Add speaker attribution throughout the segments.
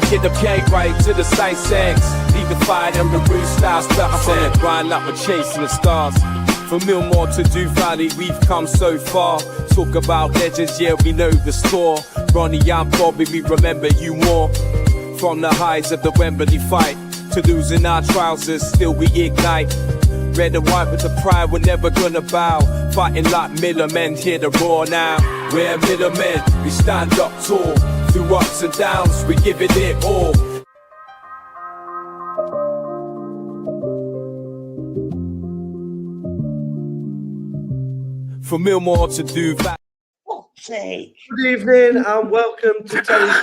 Speaker 1: get the gang right to the sight sex. Leave the fire and the real style stuff. I'm on the grind like we're chasing the stars. From Millmore to Du Valley, we've come so far. Talk about legends, yeah, we know the score. Ronnie and Bobby, we remember you more. From the highs of the Wembley fight to losing our trousers, still we ignite. Red and white with the pride, we're never gonna bow. Fighting like middlemen, hear the roar now. We're middlemen, we stand up tall. Through ups and downs, we give it all. From Millmore to Du Valley.
Speaker 2: Good evening and welcome to Terry's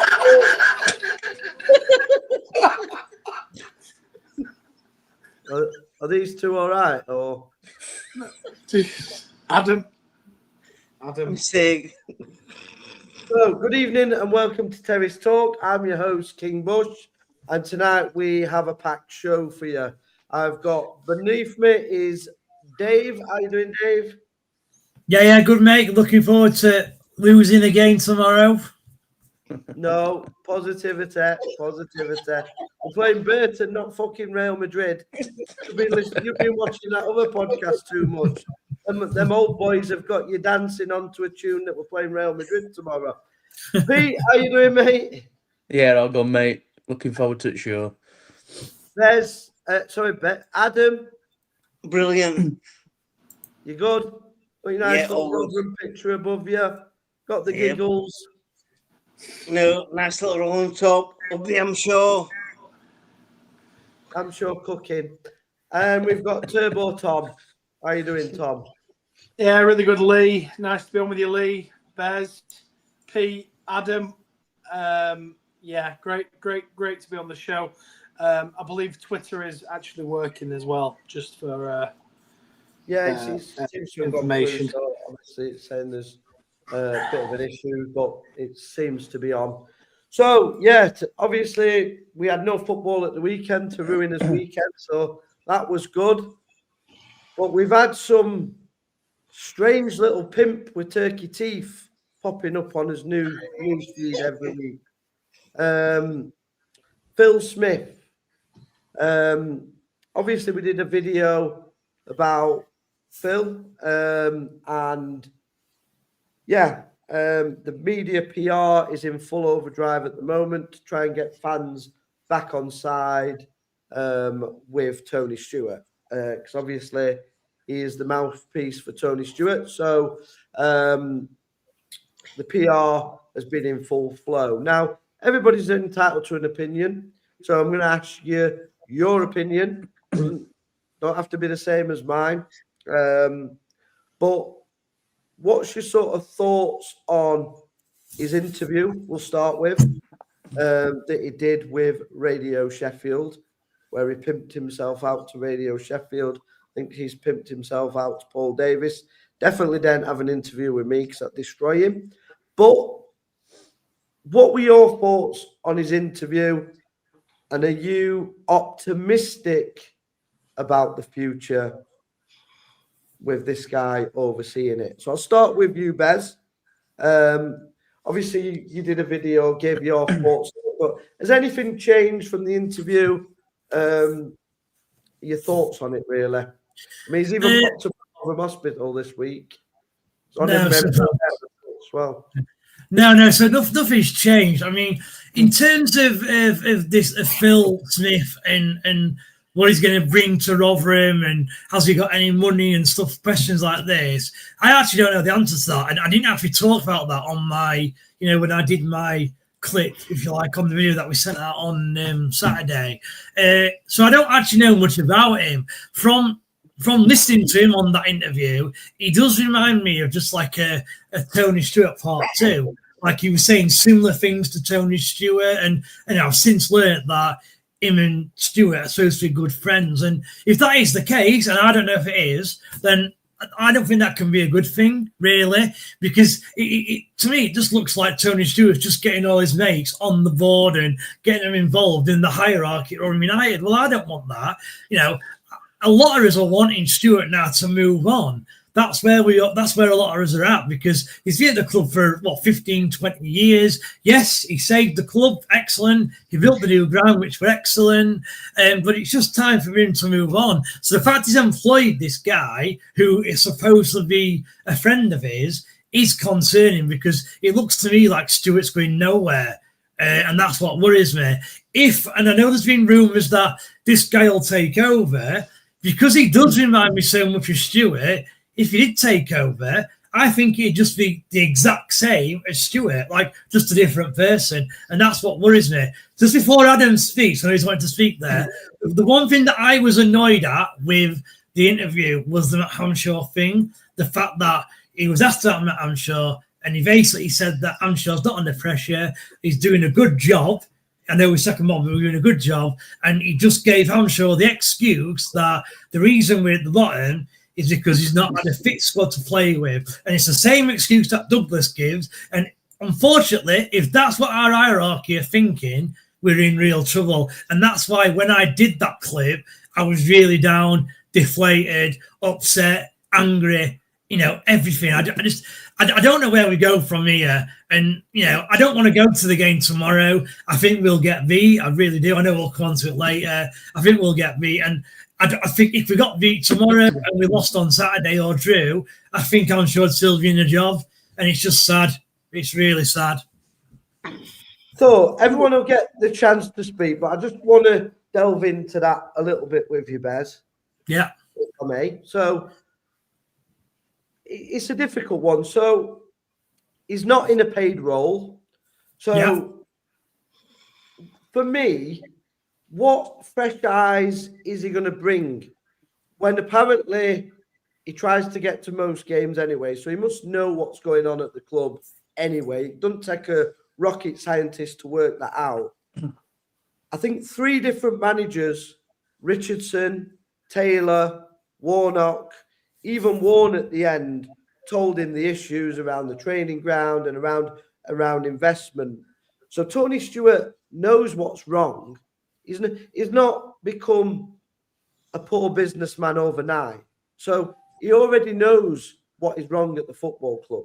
Speaker 2: Talk. Are these two all right? Or
Speaker 3: Adam.
Speaker 2: So, good evening and welcome to Terry's Talk. I'm your host, King Bush, and tonight we have a packed show for you. I've got beneath me is Dave. How you doing, Dave?
Speaker 4: Yeah, good, mate. Looking forward to losing again tomorrow.
Speaker 2: No, positivity. We're playing Burton, not fucking Real Madrid. You've been watching that other podcast too much. Them old boys have got you dancing onto a tune that we're playing Real Madrid tomorrow. Pete, how you doing, mate?
Speaker 5: Yeah, all good, mate. Looking forward to the show.
Speaker 2: There's, Adam.
Speaker 6: Brilliant.
Speaker 2: You good? Got your nice little rolling picture above you. Got the giggles.
Speaker 6: No, nice little rolling top. Lovely, I'm sure.
Speaker 2: I'm sure cooking. And we've got Turbo Tom. How you doing, Tom?
Speaker 3: Yeah, really good, Lee. Nice to be on with you, Lee. Bez, Pete, Adam. Yeah, great to be on the show. I believe Twitter is actually working as well, just for
Speaker 2: it seems to have
Speaker 3: information.
Speaker 2: So obviously, it's saying there's a bit of an issue, but it seems to be on. So, obviously, we had no football at the weekend to ruin his weekend, so that was good. But we've had some strange little pimp with turkey teeth popping up on his news feed every week. Phil Smith. Obviously, we did a video about Phil, and the media PR is in full overdrive at the moment to try and get fans back on side with Tony Stewart, because obviously he is the mouthpiece for Tony Stewart. So the PR has been in full flow. Now, everybody's entitled to an opinion, so I'm going to ask you your opinion. Don't have to be the same as mine. But what's your sort of thoughts on his interview? We'll start with that he did with Radio Sheffield, where he pimped himself out to Radio Sheffield. I think he's pimped himself out to Paul Davis. Definitely didn't have an interview with me because that'd destroy him. But what were your thoughts on his interview? And are you optimistic about the future with this guy overseeing it? So I'll start with you, Bez. Obviously, you did a video, gave your thoughts, but has anything changed from the interview? Your thoughts on it, really? I mean, he's even popped up from hospital this week. So
Speaker 4: so nothing's changed. I mean, in terms of this Phil Smith and what he's going to bring to Rotherham and has he got any money and stuff, questions like this, I actually don't know the answer to that. I didn't actually talk about that on my, when I did my clip, if you like, on the video that we sent out on Saturday. So I don't actually know much about him. From listening to him on that interview, he does remind me of just like a Tony Stewart part two. Like he was saying similar things to Tony Stewart, and I've since learned that him and Stewart are supposed to be good friends. And if that is the case, and I don't know if it is, then I don't think that can be a good thing, really, because to me, it just looks like Tony Stewart's just getting all his mates on the board and getting them involved in the hierarchy at Rotherham United. Well, I don't want that. A lot of us are wanting Stewart now to move on. that's where a lot of us are at, because he's been at the club for 15, 20 years. Yes, he saved the club, excellent. He built the new ground, which were excellent. But it's just time for him to move on. So the fact he's employed this guy who is supposed to be a friend of his is concerning, because it looks to me like Stewart's going nowhere. And that's what worries me. And I know there's been rumours that this guy will take over, because he does remind me so much of Stewart. If he did take over, I think he'd just be the exact same as Stewart, like just a different person. And that's what worries me. Just before Adam speaks, I know he's wanting to speak there, the one thing that I was annoyed at with the interview was the Matt Hamshaw thing. The fact that he was asked about Matt Hamshaw, and he basically said that Hamshaw's not under pressure. He's doing a good job. I know his second one, but we're doing a good job. And he just gave Hamshaw the excuse that the reason we're at the bottom is because he's not had a fit squad to play with. And it's the same excuse that Douglas gives. And unfortunately, if that's what our hierarchy are thinking, we're in real trouble. And that's why when I did that clip, I was really down, deflated, upset, angry, everything. I don't know where we go from here. And, I don't want to go to the game tomorrow. I think we'll get beat. I really do. I know we'll come on to it later. I think we'll get beat. And I think if we got beat tomorrow and we lost on Saturday or drew, I think I'm sure still be in the job. And it's just sad. It's really sad.
Speaker 2: So everyone will get the chance to speak, but I just want to delve into that a little bit with you, Bez.
Speaker 4: Yeah.
Speaker 2: If I may. So it's a difficult one. So he's not in a paid role. So for me, what fresh eyes is he going to bring when apparently he tries to get to most games anyway? So he must know what's going on at the club anyway. It doesn't take a rocket scientist to work that out. I think 3 different managers, Richardson, Taylor, Warnock, even Warren at the end, told him the issues around the training ground and around investment. So Tony Stewart knows what's wrong. He's not become a poor businessman overnight. So he already knows what is wrong at the football club.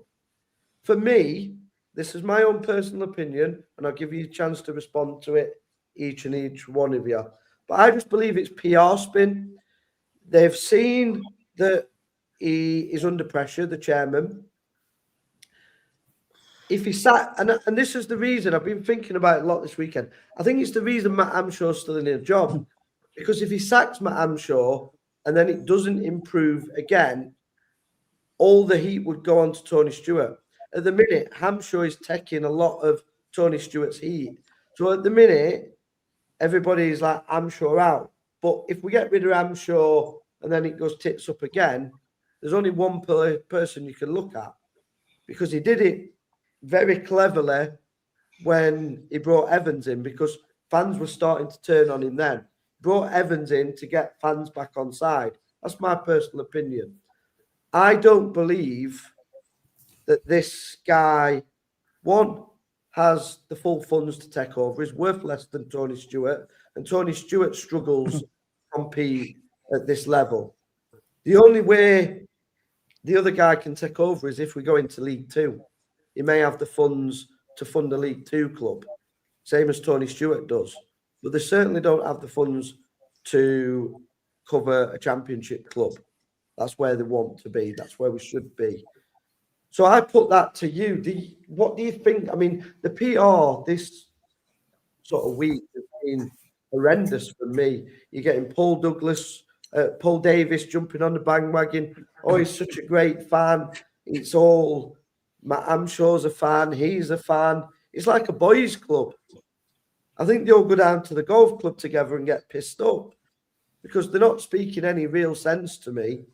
Speaker 2: For me, this is my own personal opinion, and I'll give you a chance to respond to it, each one of you. But I just believe it's PR spin. They've seen that he is under pressure, the chairman. If he sat, and this is the reason I've been thinking about it a lot this weekend. I think it's the reason Matt Hamshaw's still in a job, because if he sacks Matt Hamshaw and then it doesn't improve again, all the heat would go on to Tony Stewart. At the minute, Hamshaw is taking a lot of Tony Stewart's heat. So at the minute, everybody's like, Hamshaw out. But if we get rid of Hamshaw and then it goes tits up again, there's only one person you can look at, because he did it very cleverly when he brought Evans in, because fans were starting to turn on him then. Brought Evans in to get fans back on side. That's my personal opinion. I don't believe that this guy, one, has the full funds to take over. He's worth less than Tony Stewart, and Tony Stewart struggles to compete at this level. The only way the other guy can take over is if we go into League Two. He may have the funds to fund a League Two club, same as Tony Stewart does. But they certainly don't have the funds to cover a championship club. That's where they want to be. That's where we should be. So I put that to you. What do you think? I mean, the PR this sort of week has been horrendous for me. You're getting Paul Davis jumping on the bandwagon. Oh, he's such a great fan. It's all Matt Hamshaw's a fan. He's a fan. It's like a boys' club. I think they all go down to the golf club together and get pissed up because they're not speaking any real sense to me.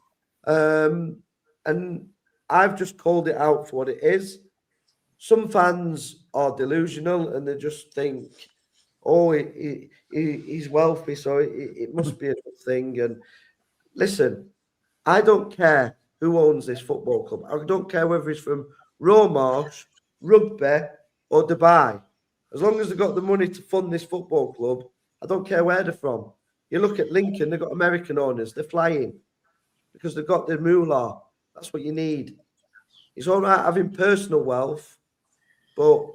Speaker 2: And I've just called it out for what it is. Some fans are delusional and they just think, oh, he's wealthy, so it must be a good thing. And listen, I don't care who owns this football club. I don't care whether it's from Romarsh, Rugby, or Dubai. As long as they've got the money to fund this football club, I don't care where they're from. You look at Lincoln, they've got American owners. They're flying because they've got their moolah. That's what you need. It's all right having personal wealth, but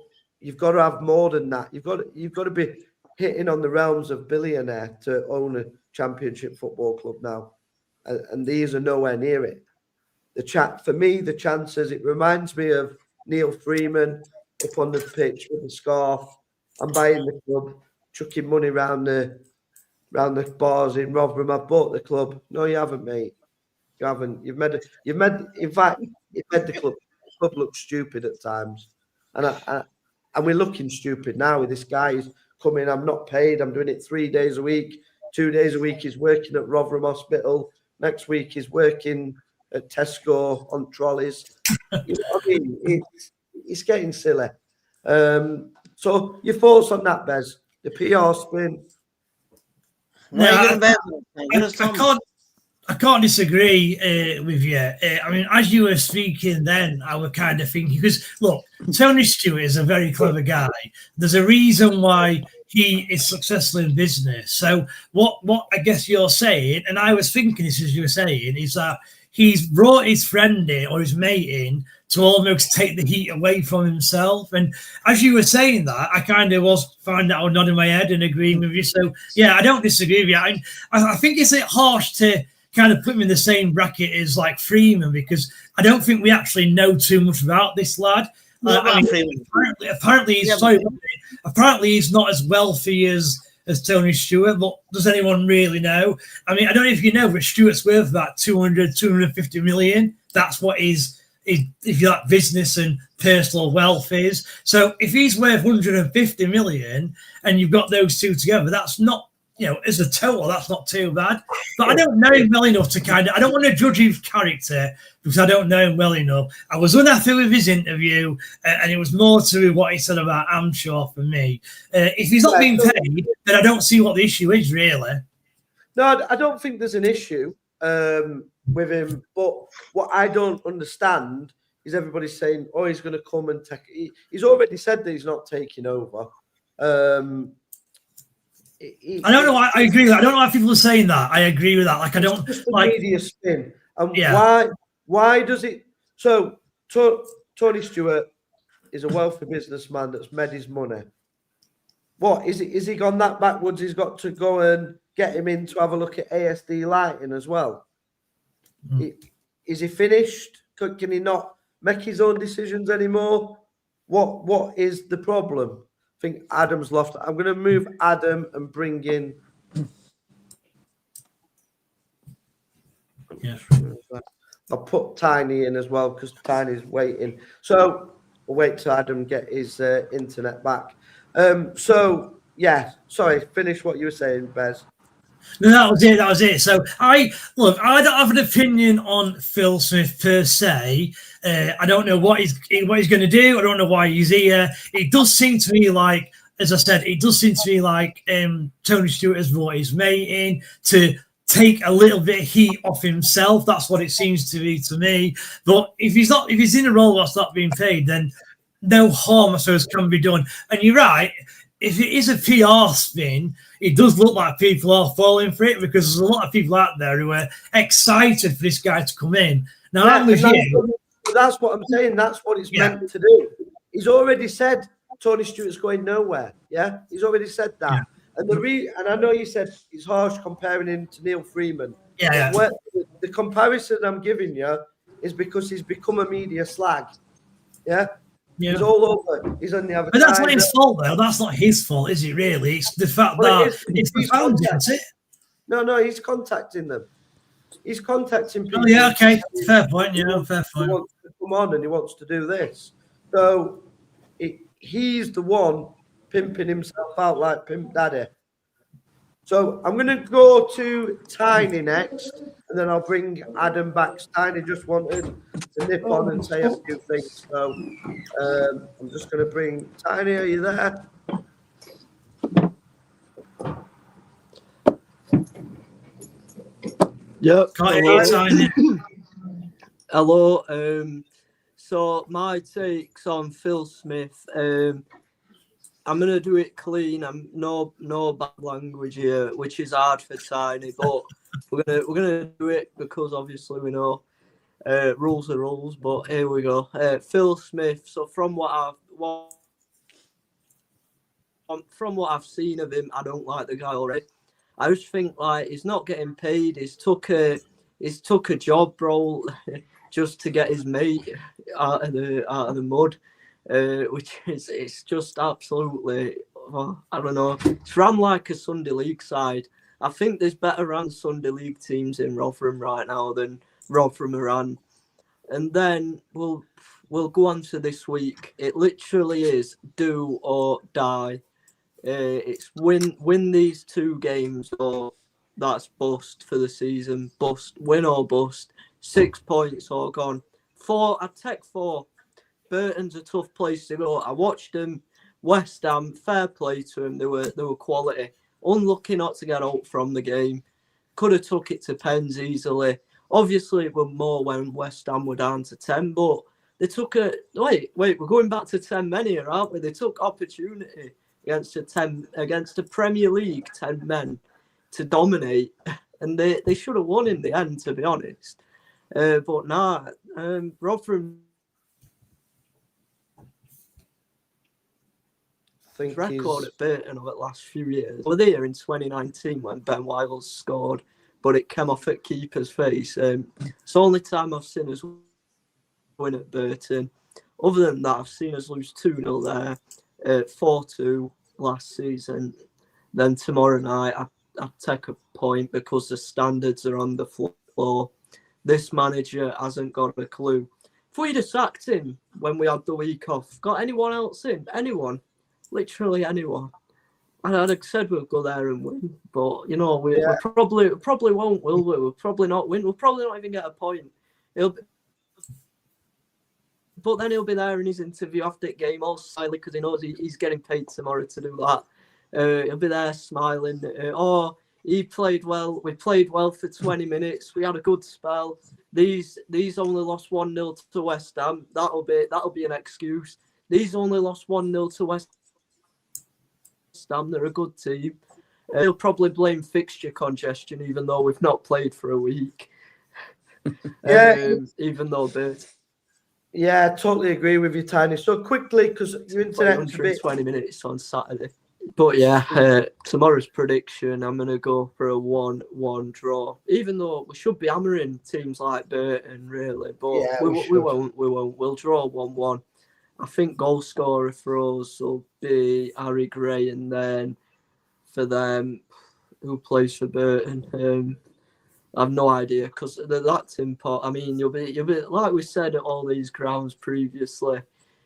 Speaker 2: you've got to have more than that. You've got to be hitting on the realms of billionaire to own a championship football club now, and these are nowhere near it. For me, the chances, it reminds me of Neil Freeman up on the pitch with the scarf. I'm buying the club, chucking money around the bars in Rotherham. I've bought the club. No, you haven't, mate. You haven't. In fact, you've made the club look stupid at times. And we're looking stupid now with this guy who's coming. I'm not paid. I'm doing it 3 days a week. 2 days a week he's working at Rotherham Hospital. Next week he's working at Tesco on trolleys. You know what I mean? It's getting silly. So your thoughts on that, Bez? The PR spin.
Speaker 4: I can't disagree with you. I mean, as you were speaking then, I was kind of thinking, because look, Tony Stewart is a very clever guy. There's a reason why he is successful in business. So what I guess you're saying, and I was thinking this as you were saying, is that he's brought his friend in or his mate in to almost take the heat away from himself. And as you were saying that, I kind of was finding that I was nodding my head and agreeing with you. So yeah, I don't disagree with you. I think it's a bit harsh to kind of put him in the same bracket as like Freeman, because I don't think we actually know too much about this lad. Apparently he's not as wealthy as Tony Stewart, but does anyone really know? I mean, I don't know if you know, but Stewart's worth about 250 million. That's what his, if you like, business and personal wealth is. So if he's worth 150 million and you've got those two together, that's not, you know, as a total, that's not too bad. But I don't know him well enough to I don't want to judge his character because I don't know him well enough. I was unhappy with his interview, and it was more to what he said about Amshaw for me. If he's not being paid, then I don't see what the issue is, really.
Speaker 2: No, I don't think there's an issue with him. But what I don't understand is everybody saying, oh, he's going to come and take... He's already said that he's not taking over.
Speaker 4: I don't know why I agree with that. I don't know why people are saying that. I agree with that. Like, I don't like
Speaker 2: media spin. And why does it? So Tony Stewart is a wealthy businessman that's made his money. What is it? Is he gone that backwards? He's got to go and get him in to have a look at ASD lighting as well. Is he finished? Can he not make his own decisions anymore? What is the problem? I think Adam's lost. I'm going to move Adam and bring in.
Speaker 4: Yeah.
Speaker 2: I'll put Tiny in as well because Tiny's waiting. So we'll wait till Adam get his internet back. So yeah, sorry. Finish what you were saying, Bez.
Speaker 4: No, that was it. So I don't have an opinion on Phil Smith per se. I don't know what he's going to do. I don't know why he's here. It does seem to me like, as I said, Tony Stewart has brought his mate in to take a little bit of heat off himself. That's what it seems to be to me. But if he's in a role that's not being paid, then no harm, I suppose, can be done. And you're right. If it is a PR spin, it does look like people are falling for it because there's a lot of people out there who are excited for this guy to come in. Now,
Speaker 2: that's what I'm saying. That's what it's meant to do. He's already said Tony Stewart's going nowhere. Yeah, he's already said that. Yeah. And I know you said it's harsh comparing him to Neil Freeman.
Speaker 4: Yeah.
Speaker 2: The comparison I'm giving you is because he's become a media slag. Yeah. Yeah. He's all over. He's on the other.
Speaker 4: But that's not his fault, though. That's not his fault, is it? Really, it's the fact that it's the founder, isn't it?
Speaker 2: No, he's contacting them. He's contacting people.
Speaker 4: Oh yeah, okay, fair point. Yeah, fair point.
Speaker 2: He wants to come on and he wants to do this. So he's the one pimping himself out like Pimp Daddy. So I'm going to go to Tiny next, and then I'll bring Adam back. Tiny just wanted to nip on and say a few things. So I'm just going to bring Tiny. Are you there?
Speaker 7: Yep.
Speaker 4: Tiny.
Speaker 7: Hello. So my takes on Phil Smith. I'm gonna do it clean. I'm no bad language here, which is hard for Tiny, but we're gonna do it because obviously we know. Rules are rules, but here we go. Phil Smith. So from what I've seen of him, I don't like the guy already. I just think like he's not getting paid. He's took a job role just to get his mate out of the mud, which is it's just absolutely I don't know. It's ran like a Sunday League side. I think there's better ran Sunday League teams in Rotherham right now than Rotherham ran. And then we'll go on to this week. It literally is do or die. It's win these 2 games or that's bust for the season. Bust, win or bust. 6 points or gone. 4, I'd take 4. Burton's a tough place to go. I watched them. West Ham, fair play to them. They were quality. Unlucky not to get out from the game. Could have took it to pens easily. Obviously, it was more when West Ham were down to 10, but they took a wait. We're going back to 10 men here, aren't we? They took opportunity against a Premier League 10 men to dominate, and they should have won in the end, to be honest. But nah, Rotherham. Record at Burton over the last few years. We were there in 2019 when Ben Wiles scored, but it came off at keeper's face. It's the only time I've seen us win at Burton. Other than that, I've seen us lose 2-0 there, 4-2 last season. Then tomorrow night, I take a point because the standards are on the floor. This manager hasn't got a clue. If we'd have sacked him when we had the week off, got anyone else in? Anyone? Literally anyone. I'd have said we'll go there and win, but we probably won't, will we? We'll probably not win. We'll probably not even get a point. But then he'll be there in his interview after the game, all silent because he knows he's getting paid tomorrow to do that. He'll be there smiling. He played well. We played well for 20 minutes. We had a good spell. These only lost 1-0 to West Ham. That'll be an excuse. These only lost 1-0 to West Ham. They're a good team. He'll probably blame fixture congestion, even though we've not played for a week. Even though
Speaker 2: Yeah, I totally agree with you, Tiny. So quickly, because your internet's a bit...
Speaker 7: 20 minutes on Saturday. But yeah, tomorrow's prediction, I'm going to go for a 1-1 draw. Even though we should be hammering teams like Burton, really. But
Speaker 2: yeah,
Speaker 7: we won't. We'll draw 1-1. I think goal scorer for us will be Harry Gray, and then for them, who plays for Burton? I have no idea because that's important. I mean, you'll be like we said at all these grounds previously.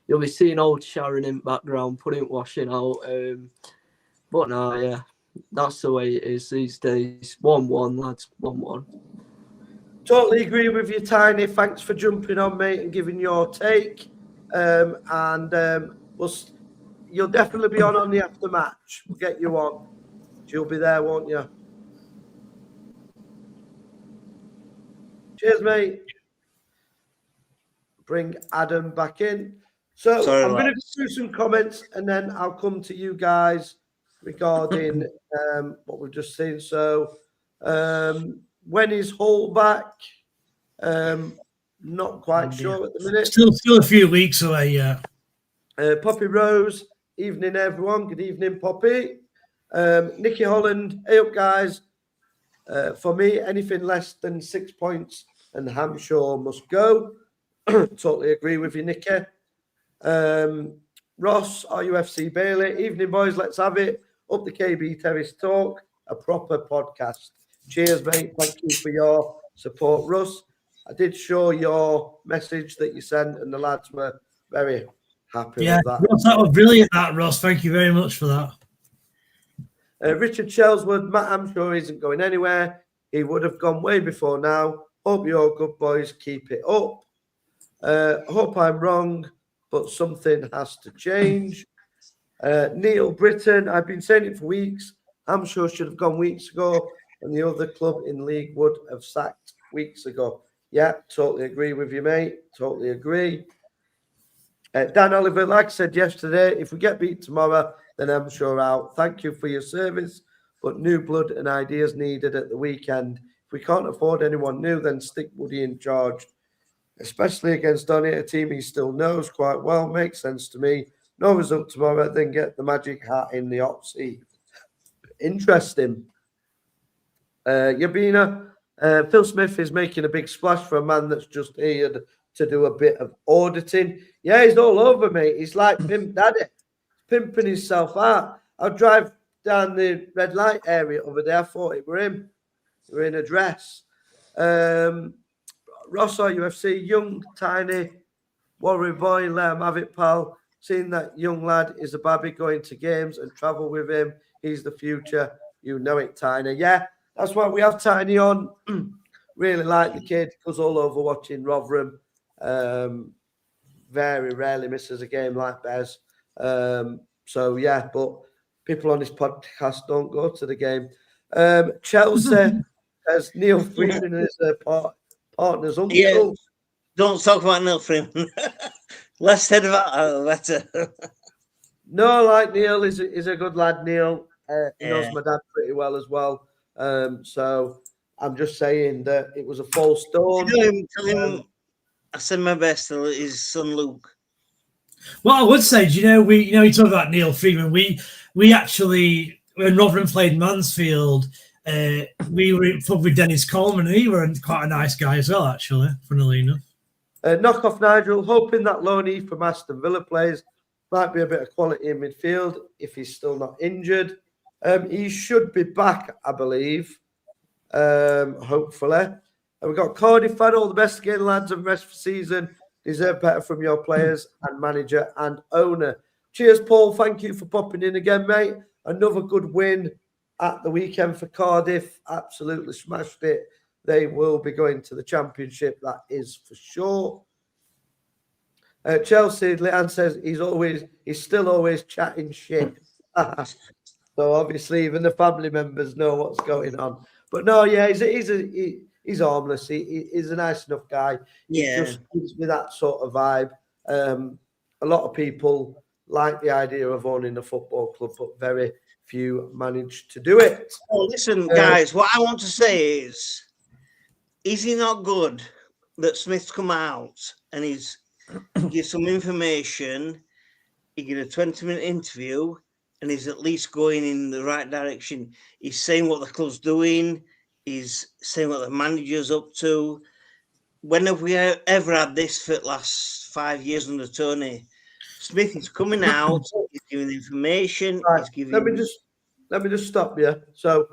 Speaker 7: You'll be seeing old Sharon in background, putting washing out. But no, yeah, that's the way it is these days. 1-1, lads, 1-1.
Speaker 2: Totally agree with you, Tiny. Thanks for jumping on, mate, and giving your take. You'll definitely be on the after match. We'll get you on. You'll be there, won't you? Cheers, mate. Bring Adam back in. So I'm going to do some comments and then I'll come to you guys regarding what we've just seen. So when is Hull back? Not quite sure at the minute.
Speaker 4: Still a few weeks away, yeah.
Speaker 2: Poppy Rose, evening everyone. Good evening, Poppy. Nicky Holland, hey up guys. For me, anything less than 6 points and Hampshire must go. Totally agree with you, Nicky. Ross, RUFC Bailey. Evening, boys. Let's have it. Up the KB Terrace Talk, a proper podcast. Cheers, mate. Thank you for your support, Russ. I did show your message that you sent, and the lads were very happy with that.
Speaker 4: Ross, that was brilliant, that, Ross. Thank you very much for that.
Speaker 2: Richard Shellswood, Matt Hampshire isn't going anywhere. He would have gone way before now. Hope you're good, boys. Keep it up. Hope I'm wrong, but something has to change. Neil Britton, I've been saying it for weeks. Hampshire should have gone weeks ago, and the other club in league would have sacked weeks ago. Yeah, totally agree with you, mate. Totally agree. Dan Oliver, like I said yesterday, if we get beat tomorrow, then I'm sure out. Thank you for your service, but new blood and ideas needed at the weekend. If we can't afford anyone new, then stick Woody in charge. especially against Donny, a team he still knows quite well. Makes sense to me. No result tomorrow, then get the magic hat in the hot seat. Interesting. Yabina, Phil Smith is making a big splash for a man that's just here to do a bit of auditing. Yeah, he's all over, mate. He's like Pimp Daddy, pimping himself out. I'll drive down the red light area over there. I thought it were him. We're in a dress. Ross or UFC, young, tiny, warrior boy, let him have it, pal. Seeing that young lad is a babby, going to games and travel with him. He's the future. You know it, Tiny. Yeah, that's why we have Tiny on. Really like the kid. Goes all over watching Rotherham. Very rarely misses a game like Bez. So, yeah, but people on this podcast don't go to the game. Chelsea has Neil Freeman as their partner's uncle.
Speaker 6: Yeah, don't talk about Neil Freeman. Less said about that, the better.
Speaker 2: No, like Neil is a good lad, Neil. He knows my dad pretty well as well. So I'm just saying that it was a false dawn.
Speaker 6: Tell him I send my best to his son Luke.
Speaker 4: Well, I would say, you talk about Neil Freeman. We actually, when Rotherham played Mansfield, we were in pub with Dennis Coleman, and he was quite a nice guy as well, actually, funnily enough.
Speaker 2: Knock off Nigel, hoping that Loney from Aston Villa plays. Might be a bit of quality in midfield if he's still not injured. He should be back, I believe, hopefully. And we've got Cardiff fan, all the best again, lads, and rest for season. Deserve better from your players and manager and owner. Cheers, Paul. Thank you for popping in again, mate. Another good win at the weekend for Cardiff. Absolutely smashed it. They will be going to the Championship, that is for sure. Chelsea, Leanne says he's still always chatting shit. So obviously even the family members know what's going on. But no, yeah, he's harmless. He's a nice enough guy.
Speaker 6: Yeah.
Speaker 2: He just gives me that sort of vibe. A lot of people like the idea of owning a football club, but very few manage to do it.
Speaker 6: Oh, listen, guys, what I want to say is he not good that Smith's come out and he's give some information, he get a 20-minute interview, and he's at least going in the right direction. He's saying what the club's doing, he's saying what the manager's up to. When have we ever had this for the last 5 years under Tony? Smith is coming out, he's giving information,
Speaker 2: Right.
Speaker 6: he's giving...
Speaker 2: Let me just stop you. So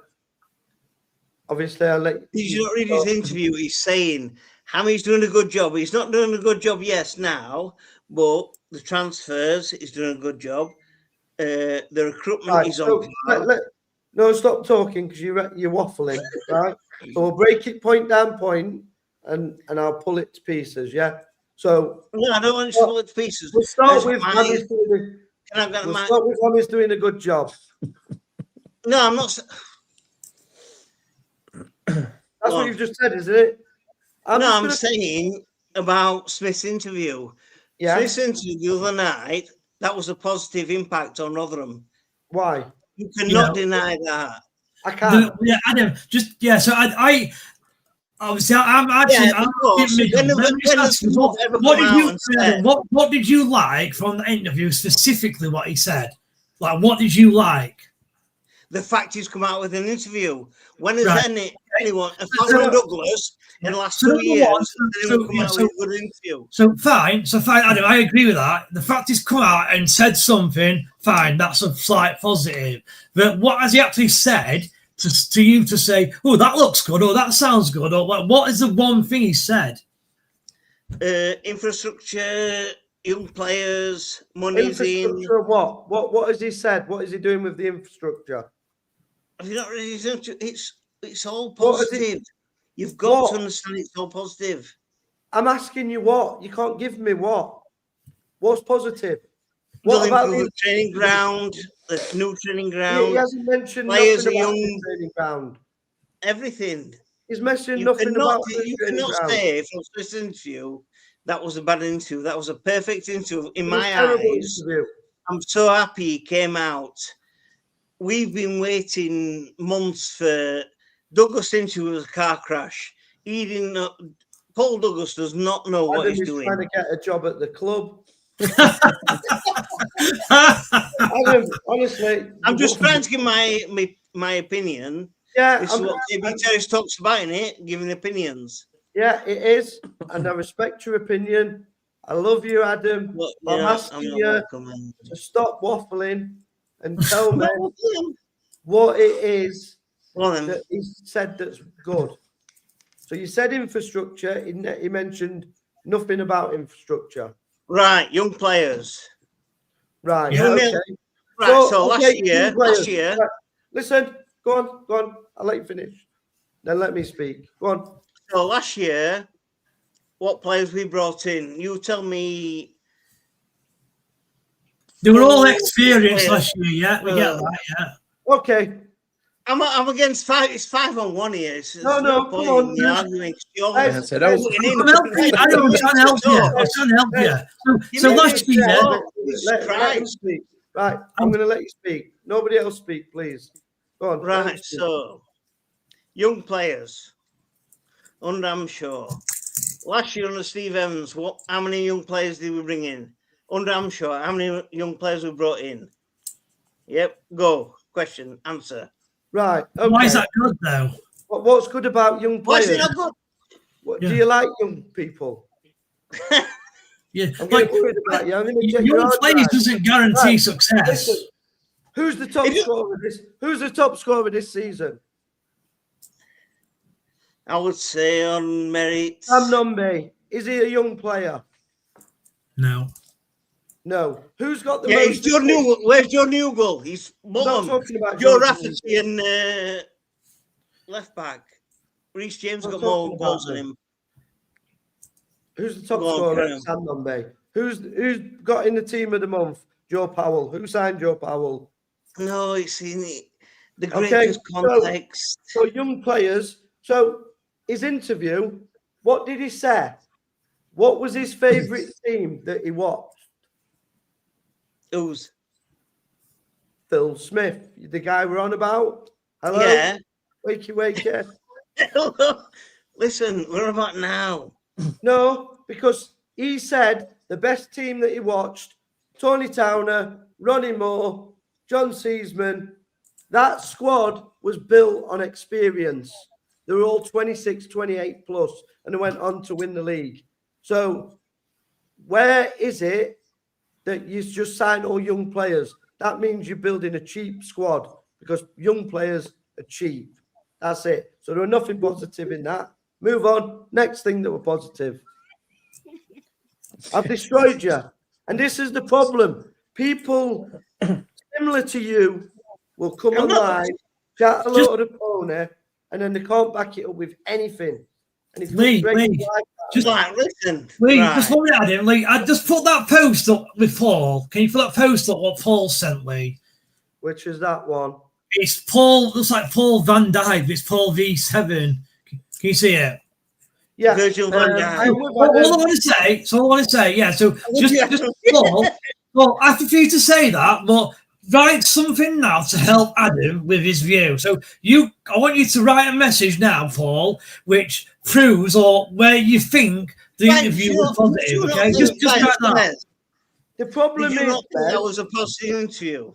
Speaker 2: obviously I'll let
Speaker 6: Did you not read his interview? He's saying Hammy's doing a good job. He's not doing a good job, yes, now, but the transfers, he's doing a good job. The recruitment is on.
Speaker 2: No, stop talking because you're waffling, right? So we'll break it point down point, and I'll pull it to pieces. Yeah. So
Speaker 6: no, I don't want to pull it to pieces.
Speaker 2: We'll start with Hammy's doing a good job.
Speaker 6: No, I'm not.
Speaker 2: That's what you've just said, isn't it?
Speaker 6: I'm saying about Smith's interview.
Speaker 2: Yeah.
Speaker 6: Smith's interview the other night, that was a positive impact on Rotherham.
Speaker 2: Why?
Speaker 6: You cannot deny that.
Speaker 2: I can't.
Speaker 4: Adam, so I obviously I'm actually. What did you like from the interview specifically? What he said, like, what did you like?
Speaker 6: The fact he's come out with an interview. When has anyone, apart from Douglas, in the last 2 years, come out with a good interview?
Speaker 4: So fine, Adam, I agree with that. The fact he's come out and said something, fine, that's a slight positive. But what has he actually said to you to say, oh, that looks good, or that sounds good, or what is the one thing he said?
Speaker 6: Infrastructure, young players, money's in.
Speaker 2: What has he said? What is he doing with the infrastructure?
Speaker 6: Have you not really? It's all positive. You've got to understand it's all positive.
Speaker 2: I'm asking you what. You can't give me what. What's positive?
Speaker 6: What about the training ground? The new training ground.
Speaker 2: He hasn't mentioned
Speaker 6: players
Speaker 2: nothing about
Speaker 6: young,
Speaker 2: the training ground.
Speaker 6: Everything.
Speaker 2: He's mentioned nothing about the
Speaker 6: You
Speaker 2: training
Speaker 6: cannot
Speaker 2: ground.
Speaker 6: say from this interview that was a bad interview. That was a perfect interview in my eyes.
Speaker 2: Interview.
Speaker 6: I'm so happy he came out. We've been waiting months for Douglas interview was a car crash. He didn't know. Paul Douglas does not know what
Speaker 2: Adam
Speaker 6: he's
Speaker 2: is
Speaker 6: doing.
Speaker 2: trying to get a job at the club. Adam, honestly,
Speaker 6: I'm just trying to give my opinion.
Speaker 2: yeah,
Speaker 6: This is what KB Terrace talks about in it, giving opinions.
Speaker 2: yeah, it is, and I respect your opinion. I love you, Adam.
Speaker 6: But,
Speaker 2: I'm asking you to stop waffling and tell me what it is that he said that's good. So you said infrastructure. He mentioned nothing about infrastructure.
Speaker 6: Right, young players.
Speaker 2: Right.
Speaker 4: Yeah.
Speaker 2: Okay.
Speaker 6: Right, so
Speaker 2: okay,
Speaker 6: last year.
Speaker 2: Right. Listen, go on. I'll let you finish. Then let me speak. Go on.
Speaker 6: So last year, what players we brought in? You tell me.
Speaker 4: They were all experienced last year, yeah. We get that, yeah.
Speaker 2: Okay.
Speaker 6: I'm against five. It's 5-on-1 here.
Speaker 2: No,
Speaker 6: point
Speaker 2: come on.
Speaker 6: in the argument.
Speaker 2: I
Speaker 5: said I was-
Speaker 4: I'm trying to help you. I'm trying to help you. So last year,
Speaker 2: let him speak. Right. I'm going to let you speak. Nobody else speak, please. Go on.
Speaker 6: Right, so young players under Amshaw. Last year under Steve Evans, how many young players did we bring in? Under Amshaw, how many young players we brought in? Yep, go. Question, answer.
Speaker 2: Right. Okay.
Speaker 4: why is that good though?
Speaker 2: What's good about young
Speaker 6: Why
Speaker 2: players?
Speaker 6: is it not good?
Speaker 2: What,
Speaker 4: Yeah.
Speaker 2: do you like young people?
Speaker 4: Yeah,
Speaker 2: I'm
Speaker 4: like
Speaker 2: getting worried about you. I'm going to check your
Speaker 4: young
Speaker 2: hard
Speaker 4: players
Speaker 2: drive.
Speaker 4: doesn't guarantee
Speaker 2: Right.
Speaker 4: success.
Speaker 2: Listen, who's the top scorer this? Who's the top scorer this season?
Speaker 6: I would say on merit.
Speaker 2: Sam Nombe. Is he a young player?
Speaker 4: No.
Speaker 2: No. Who's got the
Speaker 6: Yeah,
Speaker 2: most?
Speaker 6: where's Joe Newell? He's
Speaker 2: I'm not
Speaker 6: bottom.
Speaker 2: talking about
Speaker 6: Joe
Speaker 2: Jordan.
Speaker 6: Rafferty and left back. Reece James
Speaker 2: I'm
Speaker 6: got
Speaker 2: talking
Speaker 6: more
Speaker 2: about
Speaker 6: goals than
Speaker 2: them.
Speaker 6: him.
Speaker 2: Who's the top
Speaker 6: Go on,
Speaker 2: scorer?
Speaker 6: Graham.
Speaker 2: Sam Nombe. Who's got in the team of the month? Joe Powell. Who signed Joe Powell?
Speaker 6: No, it's in the
Speaker 2: Okay,
Speaker 6: greatest context.
Speaker 2: So young players. So his interview. What did he say? What was his favourite team that he watched?
Speaker 6: Who's?
Speaker 2: Phil Smith, the guy we're on about. Hello.
Speaker 6: Yeah.
Speaker 2: Wakey.
Speaker 6: Listen, we're about now.
Speaker 2: No, because he said the best team that he watched: Tony Towner, Ronnie Moore, John Seasman. That squad was built on experience. They were all 26, 28 plus, and they went on to win the league. So where is it that you just sign all young players? That means you're building a cheap squad because young players are cheap. That's it. So there was nothing positive in that. Move on. Next thing that were positive. I've destroyed you. And this is the problem. People similar to you will come online, chat a load of pony, and then they can't back it up with anything. And if
Speaker 4: Lee,
Speaker 6: Just like, listen.
Speaker 4: Lee,
Speaker 6: right.
Speaker 4: just look at him. Lee, I just put that post up with Paul. Can you put that post up what Paul sent, Lee?
Speaker 2: Which is that one?
Speaker 4: It's Paul, looks like Paul Van Dyke. It's Paul V7. Can you see it?
Speaker 2: Yeah.
Speaker 6: Virgil van Dijk.
Speaker 4: All I want to say, yeah. So just Paul, well, after for you to say that, but write something now to help Adam with his view. So I want you to write a message now, Paul, which proves or where you think the interview was positive. Okay, just write that.
Speaker 2: The problem
Speaker 6: Did you
Speaker 2: is
Speaker 6: not think that was a positive interview?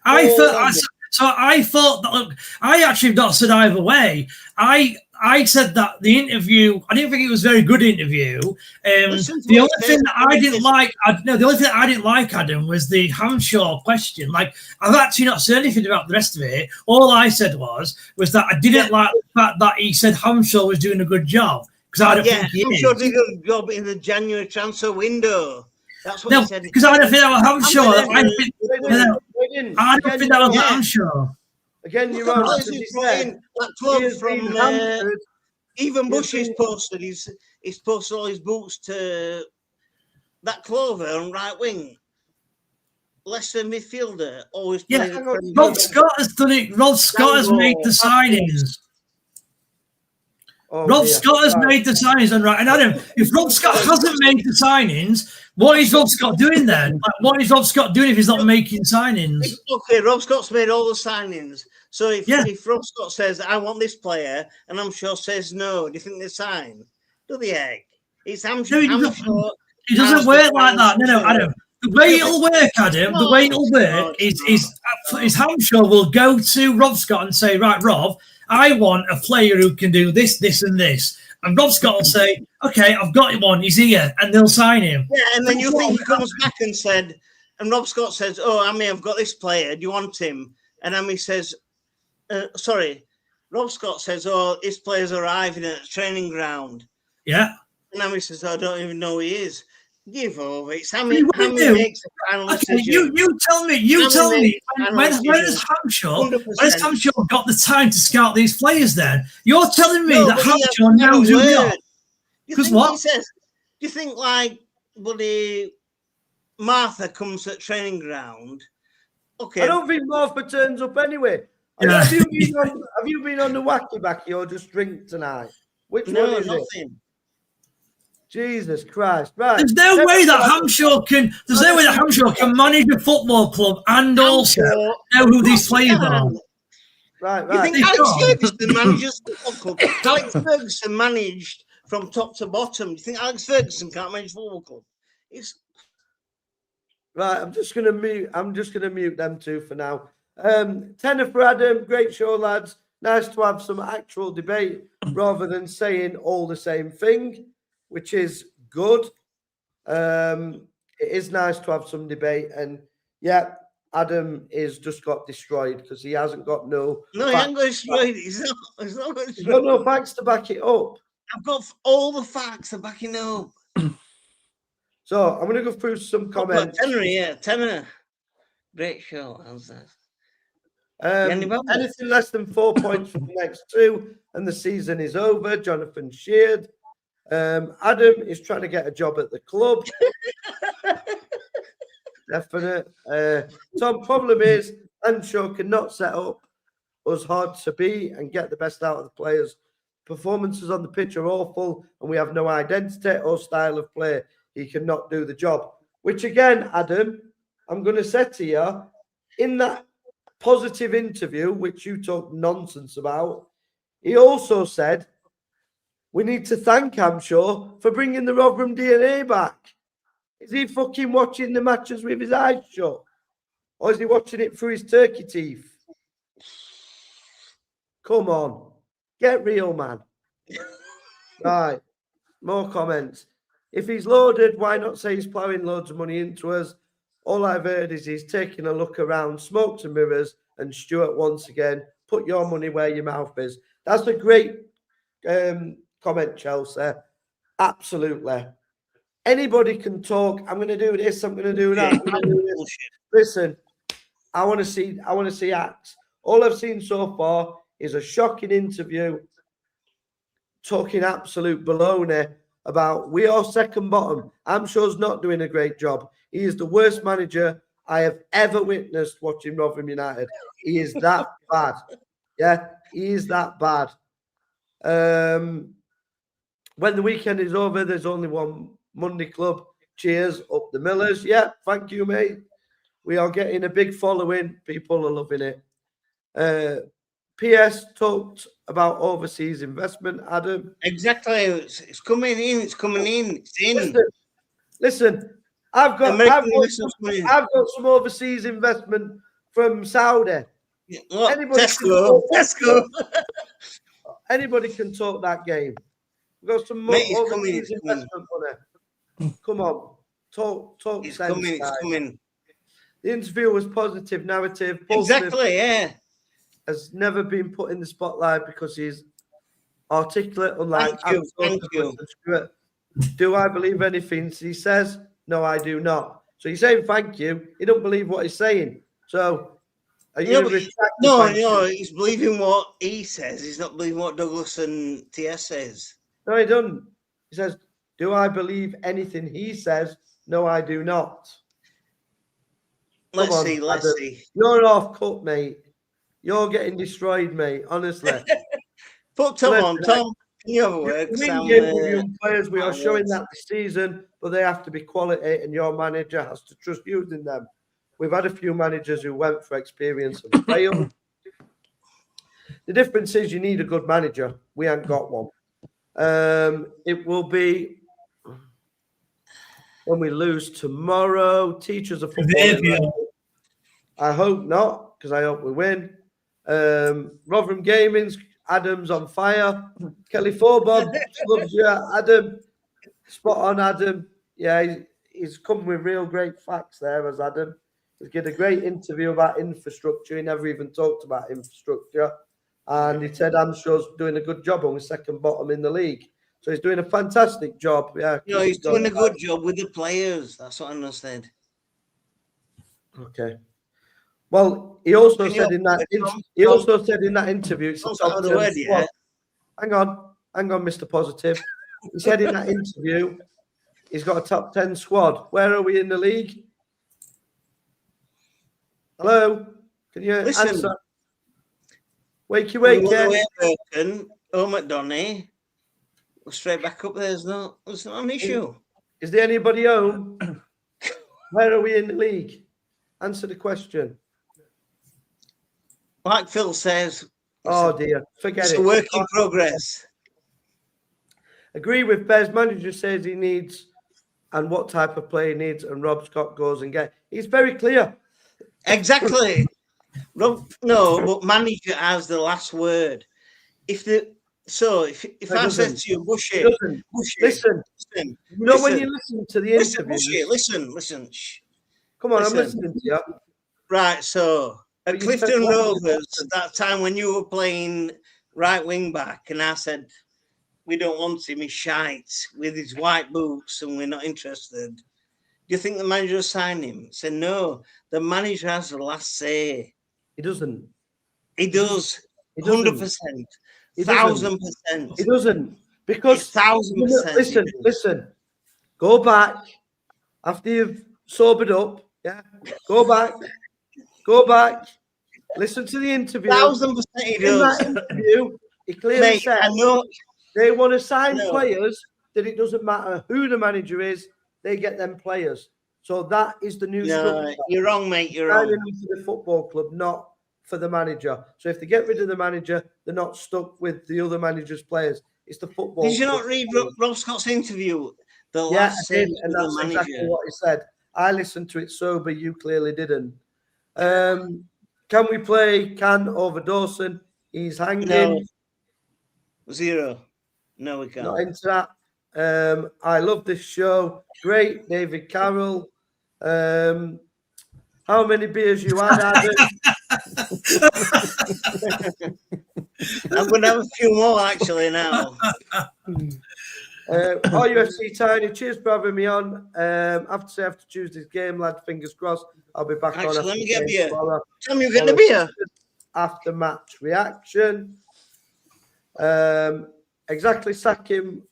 Speaker 4: I thought that. Look, I actually not said either way. I said that the interview. I didn't think it was a very good interview. The only thing that I didn't like, the only thing that I didn't like, Adam, was the Hampshire question. Like, I've actually not said anything about the rest of it. All I said was that I didn't like the fact that he said Hampshire was doing a good job because I don't think he is.
Speaker 6: Hampshire did a good job in the January transfer window. That's what he said.
Speaker 4: Because I don't think that was Hampshire. I don't think that was Hampshire.
Speaker 2: Again, you're on.
Speaker 6: Even Bush has posted. He's posted all his boots to that Clover on right wing. Leicester midfielder always played.
Speaker 4: Yeah, Rod Scott has done it. Rod Scott has made the signings. Rod Scott has made the signings, and right. And Adam, if Rod Scott hasn't made the signings, what is Rod Scott doing then? Like, what is Rod Scott doing if he's not making signings?
Speaker 6: Okay, Rob Scott's made all the signings. So if Rob Scott says, I want this player, and I'm sure says no, do you think they sign? Do the egg. It's
Speaker 4: No,
Speaker 6: Hampshire.
Speaker 4: it doesn't work like that. No, Adam. The way it'll work, Adam, the way it'll work is Hampshire will go to Rob Scott and say, right, Rob, I want a player who can do this, this, and this. And Rob Scott will say, okay, I've got one. He's here. And they'll sign him.
Speaker 6: Yeah, and then you think he comes back and said, and Rob Scott says, oh, Amy, I've got this player. Do you want him? And Amy says, Rob Scott says, oh, this player's arriving at the training ground.
Speaker 4: Yeah.
Speaker 6: And Amy says, I don't even know who he is. Give over. It's Amy makes the final decision.
Speaker 4: You tell me. When has Hampshire got the time to scout these players then? You're telling me that Hampshire knows who they are. Because what?
Speaker 6: Do you think like bloody Martha comes at training ground? Okay.
Speaker 2: I don't think Martha turns up anyway.
Speaker 4: Yeah.
Speaker 2: Have you been on the wacky backy or just drink tonight? Which one is
Speaker 6: nothing.
Speaker 2: it? Jesus Christ! Right.
Speaker 4: There's no way that Hampshire can. There's no way that Hampshire can manage a football club and also know who these players are.
Speaker 2: Right.
Speaker 6: You think Alex Ferguson manages the football club? Alex Ferguson managed from top to bottom. You think Alex Ferguson can't manage a football club? It's
Speaker 2: right. I'm just gonna mute them two for now. Tenner for Adam. Great show, lads. Nice to have some actual debate rather than saying all the same thing, which is good. It is nice to have some debate, and yeah, Adam is just got destroyed because he hasn't got
Speaker 6: he hasn't got destroyed. He's
Speaker 2: got no facts to back it up.
Speaker 6: I've got all the facts to back it up.
Speaker 2: So I'm going to go through some comments.
Speaker 6: Tenner. Great show. How's that?
Speaker 2: Anything less than 4 points from the next two, and the season is over. Jonathan Sheard. Adam is trying to get a job at the club. Definite. Tom, problem is, Anshaw cannot set up us hard to beat and get the best out of the players. Performances on the pitch are awful, and we have no identity or style of play. He cannot do the job. Which again, Adam, I'm going to say to you, in that positive interview, which you talk nonsense about, he also said, we need to thank Hampshire for bringing the Rotherham DNA back. Is he fucking watching the matches with his eyes shut? Or is he watching it through his turkey teeth? Come on. Get real, man. Right. More comments. If he's loaded, why not say he's ploughing loads of money into us? All I've heard is he's taking a look around, smokes and mirrors, and Stuart once again, put your money where your mouth is. That's a great comment, Chelsea. Absolutely. Anybody can talk. I'm going to do this. I'm going to do that. I'm going to do this. Listen, I want to see acts. All I've seen so far is a shocking interview talking absolute baloney about we are second bottom. Hampshire's not doing a great job. He is the worst manager I have ever witnessed watching Rotherham United. He is that bad. Yeah, he is that bad. When the weekend is over, there's only one Monday club. Cheers, up the Millers. Yeah, thank you, mate. We are getting a big following. People are loving it. PS talked about overseas investment, Adam.
Speaker 6: Exactly. It's coming in. It's coming in. It's in.
Speaker 2: Listen, I've got some overseas investment from Saudi.
Speaker 6: Tesco.
Speaker 2: Anybody can talk that game. We've got some more overseas investment money. Come on. Talk
Speaker 6: it's
Speaker 2: sense.
Speaker 6: It's coming.
Speaker 2: The interview was positive narrative.
Speaker 6: Exactly, yeah.
Speaker 2: Has never been put in the spotlight because he's articulate, unlike
Speaker 6: Thank you.
Speaker 2: Do I believe anything he says? No, I do not. So he's saying thank you. He don't believe what he's saying. So are you
Speaker 6: No, he's believing what he says. He's not believing what Douglas and TS says.
Speaker 2: No, he doesn't. He says, do I believe anything he says? No, I do not.
Speaker 6: Let's see.
Speaker 2: You're off cut, mate. You're getting destroyed, mate. Honestly.
Speaker 6: Put Tom on, Tom. You have a word.
Speaker 2: Young players, we are showing that this season, but they have to be quality, and your manager has to trust using them. We've had a few managers who went for experience and failed. The difference is you need a good manager. We ain't got one. It will be when we lose tomorrow. Teachers of football. I hope not, because I hope we win. Rotherham Gaming's Adam's on fire. Kelly Forbob loves you, Adam. Spot on, Adam. Yeah, he's come with real great facts there, as Adam. He did a great interview about infrastructure. He never even talked about infrastructure. And he said Amshore's doing a good job and we're second bottom in the league. So he's doing a fantastic job. Yeah,
Speaker 6: No, he's doing a good job with the players. That's what I understand.
Speaker 2: Okay. Well, he also said in that interview. It's a top 10
Speaker 6: word yet.
Speaker 2: Hang on, Mr. Positive. He said in that interview he's got a top 10 squad. Where are we in the league? Hello, can you answer? Wakey,
Speaker 6: Burton, McDonough. We're straight back up there. It's not an issue.
Speaker 2: Is there anybody home? Where are we in the league? Answer the question.
Speaker 6: Like Phil says.
Speaker 2: Oh dear, forget it.
Speaker 6: It's a work in progress.
Speaker 2: Agree with Bez. Manager says he needs and what type of player he needs, and Rob Scott goes and get. He's very clear.
Speaker 6: Exactly. Rob, no, but manager has the last word. If I said to you, Bushy,
Speaker 2: listen. You know when you listen to the interview.
Speaker 6: Bushy, listen. Shh.
Speaker 2: Come on, I'm listening to you.
Speaker 6: Right, so at Clifton Rovers, that time when you were playing right wing back, and I said, we don't want him, he's shite with his white boots and we're not interested. Do you think the manager will sign him? Say no, the manager has the last say.
Speaker 2: He doesn't.
Speaker 6: He does. 100%. 1,000%.
Speaker 2: He doesn't. Because
Speaker 6: 1,000%.
Speaker 2: Listen. Go back after you've sobered up. Yeah. Go back. Listen to the interview.
Speaker 6: 1,000% he does.
Speaker 2: In that interview, he clearly said they want to sign players that it doesn't matter who the manager is, they get them players. So that is the new structure.
Speaker 6: You're wrong, mate. You're wrong.
Speaker 2: For the football club, not for the manager. So if they get rid of the manager, they're not stuck with the other manager's players. It's the football.
Speaker 6: Did you not read Rob Scott's interview? The last
Speaker 2: and that's exactly what he said. I listened to it sober. You clearly didn't. Can we play Can over Dawson? He's hanging.
Speaker 6: No. 0. No, we can't.
Speaker 2: Not into that. I love this show. Great, David Carroll. How many beers you had, Adam?
Speaker 6: I'm going to have a few more actually now.
Speaker 2: UFC Tiny, cheers for having me on. After Tuesday's game, lad, fingers crossed. I'll be back on.
Speaker 6: Let me get a beer. Tell me you get the beer.
Speaker 2: After match reaction. Exactly, sack him.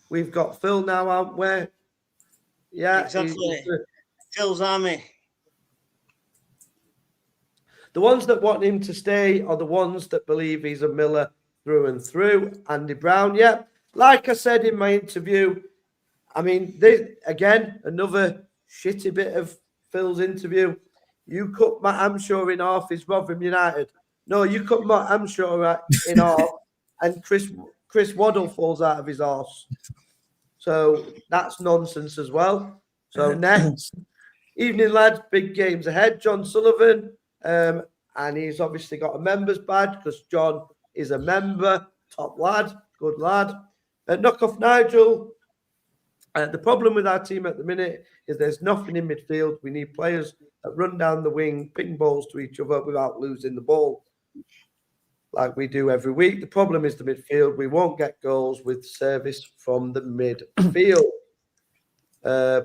Speaker 2: We've got Phil now, aren't we? Yeah,
Speaker 6: exactly. Phil's army.
Speaker 2: The ones that want him to stay are the ones that believe he's a Miller through and through. Andy Brown, yeah. Like I said in my interview, I mean, again, another shitty bit of Phil's interview. You cut Matt Amshaw in half, is Rotherham United. No, you cut Matt Amshaw in half, and Chris Waddle falls out of his arse. So that's nonsense as well. So next, evening, lads, big games ahead. John Sullivan, and he's obviously got a member's badge because John is a member. Top lad, good lad. Knockoff Nigel. The problem with our team at the minute is there's nothing in midfield. We need players that run down the wing, ping balls to each other without losing the ball, like we do every week. The problem is the midfield. We won't get goals with service from the midfield.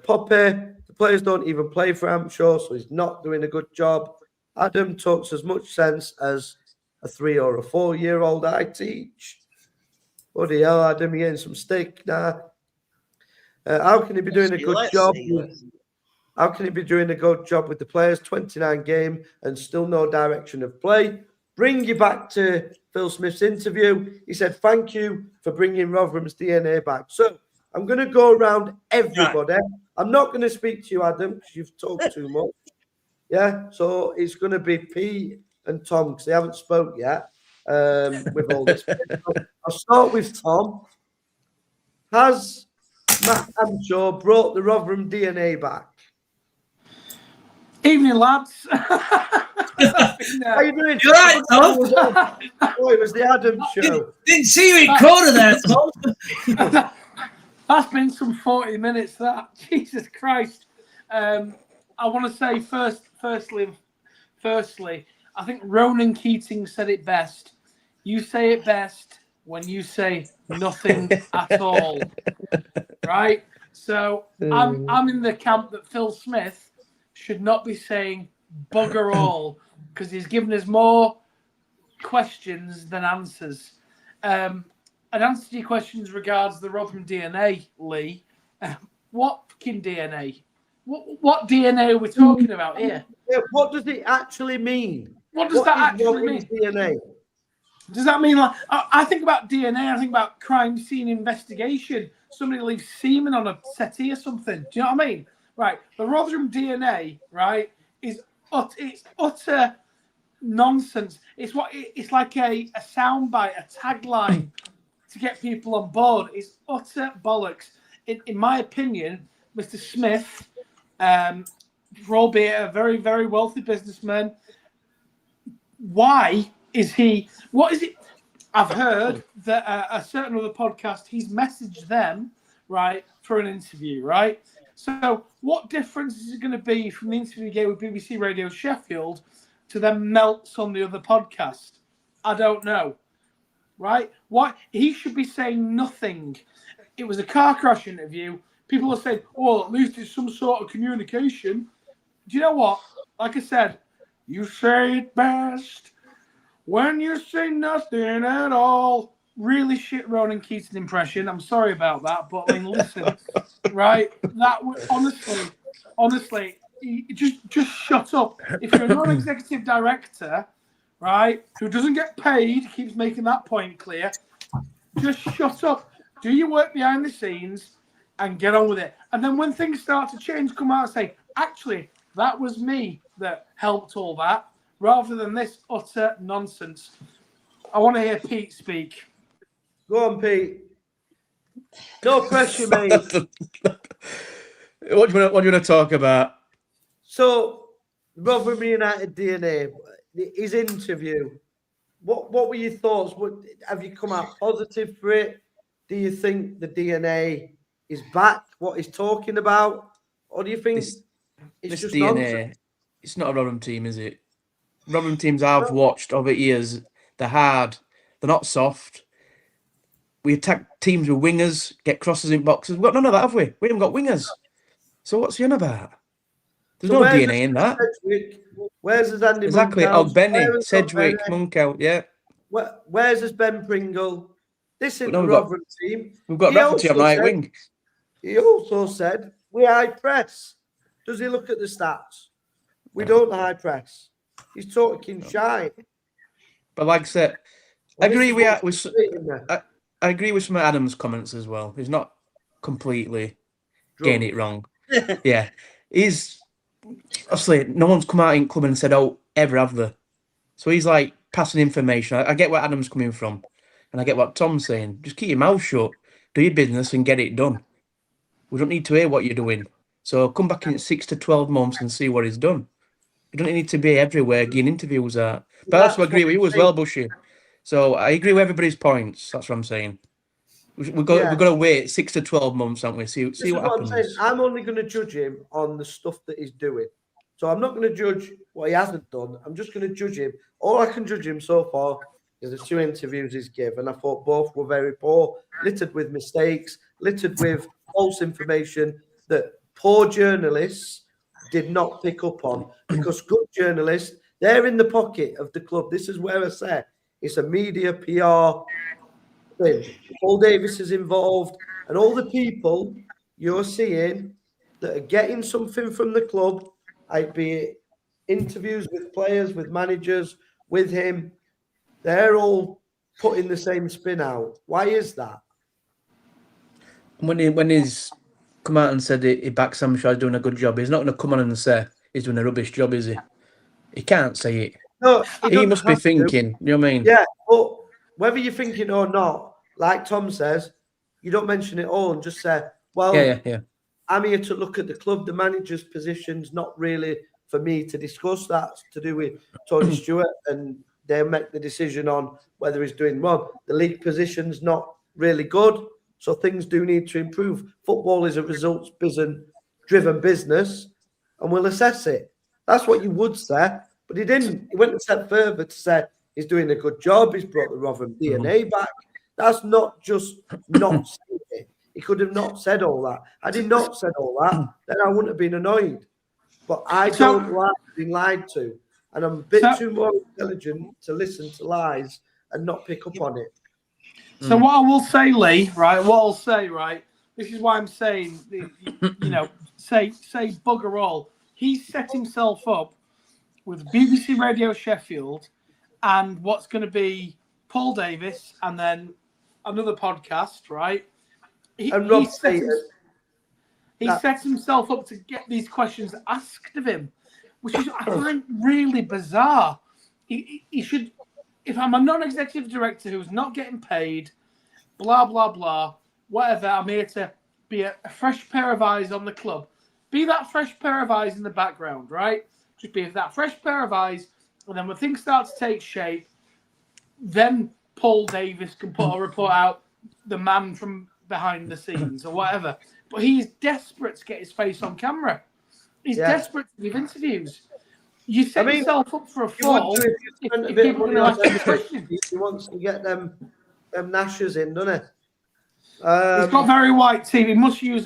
Speaker 2: Poppy, the players don't even play for Hampshire, so he's not doing a good job. Adam talks as much sense as a 3 or a 4-year-old I teach. Bloody hell, Adam, you're getting some steak now. How can he be doing a good job? How can he be doing a good job with the players? 29 game and still no direction of play. Bring you back to Phil Smith's interview. He said, thank you for bringing Rotherham's DNA back. So I'm going to go around everybody. Right. I'm not going to speak to you, Adam, because you've talked too much. Yeah, so it's going to be Pete and Tom, because they haven't spoke yet with all this. I'll start with Tom. Has Matt Hanshaw brought the Rotherham DNA back?
Speaker 3: Evening, lads.
Speaker 2: How you doing?
Speaker 4: You right, Tom?
Speaker 2: Oh, it was the Adams show.
Speaker 4: Didn't see you in corner there, Tom.
Speaker 3: That's been some 40 minutes. That Jesus Christ. I want to say firstly, I think Ronan Keating said it best. You say it best when you say nothing at all, right? So I'm in the camp that Phil Smith should not be saying bugger all because he's given us more questions than answers. An answer to your questions regards the Rotherham DNA, Lee. What fucking DNA? What DNA are we talking about here?
Speaker 2: Yeah, what does it actually mean?
Speaker 3: What does that actually mean?
Speaker 2: DNA?
Speaker 3: Does that mean, like, I think about DNA, I think about crime scene investigation. Somebody leaves semen on a settee or something. Do you know what I mean? Right. The Rotherham DNA, right, is it's utter nonsense. It's like a soundbite, a tagline to get people on board. It's utter bollocks. In my opinion, Mr. Smith, albeit a very, very wealthy businessman, why is he? What is it? I've heard that a certain other podcast, he's messaged them, right, for an interview, right? So what difference is it going to be from the interview he gave with BBC Radio Sheffield to them melts on the other podcast? I don't know, right? Why he should be saying nothing. It was a car crash interview. People are saying, "Oh, at least it's some sort of communication." Do you know what? Like I said, you say it best when you say nothing at all. Really shit Ronan Keating impression. I'm sorry about that, but I mean, listen, right? That was honestly, just shut up. If you're a non-executive director, right, who doesn't get paid, keeps making that point clear, just shut up. Do your work behind the scenes and get on with it. And then when things start to change, come out and say, actually, that was me that helped all that, rather than this utter nonsense. I want to hear Pete speak.
Speaker 2: Go on, Pete. No pressure, mate.
Speaker 5: What do you want to talk about?
Speaker 2: So, Rotherham United DNA, his interview. What were your thoughts? Have you come out positive for it? Do you think the DNA is back? What he's talking about, or do you think it's just
Speaker 5: DNA?
Speaker 2: nonsense?
Speaker 5: It's not a Rotherham team, is it? Rotherham teams I've watched over years, they're hard. They're not soft. We attack teams with wingers, get crosses in boxes. We've got none of that, have we? We haven't got wingers. So what's he on about? There's no DNA in that.
Speaker 2: Sedgwick? Where's his Andy
Speaker 5: Exactly.
Speaker 2: Monkhouse?
Speaker 5: Oh, Benny,
Speaker 2: Where's
Speaker 5: Sedgwick,
Speaker 2: Benny?
Speaker 5: Monkout, yeah.
Speaker 2: Where's his Ben Pringle? This isn't
Speaker 5: No,
Speaker 2: the Rotherham team.
Speaker 5: We've got Rafferty on right wing.
Speaker 2: He also said, we high press. Does he look at the stats? We don't high press. He's talking shite.
Speaker 5: But like I said, I agree I agree with some of Adam's comments as well. He's not completely getting it wrong. Yeah. He's obviously no one's come out in club and said, "Oh, ever have they?" So he's like passing information. I get where Adam's coming from, and I get what Tom's saying. Just keep your mouth shut, do your business, and get it done. We don't need to hear what you're doing. So come back in 6 to 12 months and see what he's done. You don't need to be everywhere getting interviews at. But I also agree with you as well, Bushy. So I agree with everybody's points. That's what I'm saying. We've got to wait 6 to 12 months, haven't we? See what happens.
Speaker 2: I'm only going to judge him on the stuff that he's doing. So I'm not going to judge what he hasn't done. I'm just going to judge him. All I can judge him so far is the 2 interviews he's given. I thought both were very poor, littered with mistakes, littered with false information that poor journalists did not pick up on, because good journalists, they're in the pocket of the club. This is where I say it's a media PR thing. Paul Davis is involved, and all the people you're seeing that are getting something from the club, be it interviews with players, with managers, with him, they're all putting the same spin out. Why is that?
Speaker 5: When he's come out and said he backs Sam Shaw's doing a good job, he's not going to come on and say he's doing a rubbish job, is he? He can't say it.
Speaker 2: No,
Speaker 5: he must be thinking. You know what I mean?
Speaker 2: Yeah, but whether you're thinking or not, like Tom says, you don't mention it all and just say, well,
Speaker 5: Yeah.
Speaker 2: I'm here to look at the club. The manager's position's not really for me to discuss. That's to do with Tony Stewart, and they'll make the decision on whether he's doing well. The league position's not really good, so things do need to improve. Football is a results-driven business, and we'll assess it. That's what you would say, but he didn't. He went a step further to say he's doing a good job. He's brought the Rotherham DNA back. That's not just not saying it. He could have not said all that. Had he not said all that, then I wouldn't have been annoyed. But I don't like being lied to. And I'm a bit too more intelligent to listen to lies and not pick up on it.
Speaker 3: So what I will say, Lee, right, this is why I'm saying, say bugger all. He set himself up with BBC Radio Sheffield and what's going to be Paul Davis and then another podcast, right? He set himself up to get these questions asked of him, which is, I find really bizarre. He should, if I'm a non-executive director who's not getting paid, blah, blah, blah, whatever, I'm here to be a fresh pair of eyes on the club. Be that fresh pair of eyes in the background, right? Just be that fresh pair of eyes, and then when things start to take shape, then Paul Davis can put a report out, the man from behind the scenes or whatever. But he's desperate to get his face on camera. He's desperate to give interviews. You set yourself up for a fall.
Speaker 2: He wants to get them Nashers in, doesn't he?
Speaker 3: He's got very white teeth. He must use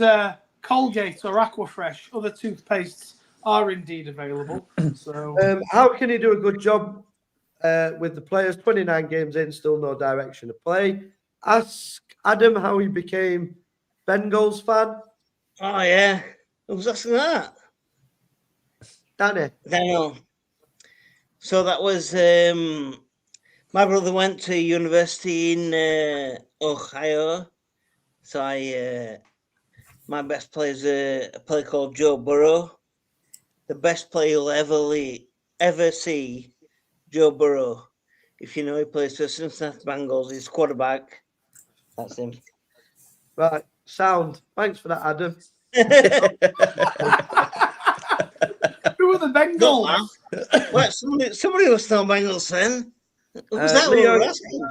Speaker 3: Colgate or Aquafresh. Other toothpastes are indeed available. So,
Speaker 2: how can he do a good job with the players? 29 games in, still no direction of play. Ask Adam how he became Bengals fan.
Speaker 6: Oh yeah, who was asking that? Daniel. So that was my brother went to university in Ohio. So my best player is a player called Joe Burrow. The best player you'll ever see, Joe Burrow. If you know, he plays for Cincinnati Bengals. He's quarterback. That's him.
Speaker 2: Right, sound. Thanks for that, Adam.
Speaker 3: Who are the Bengals?
Speaker 6: What? Somebody was no Bengals fan. Was that what we were asking?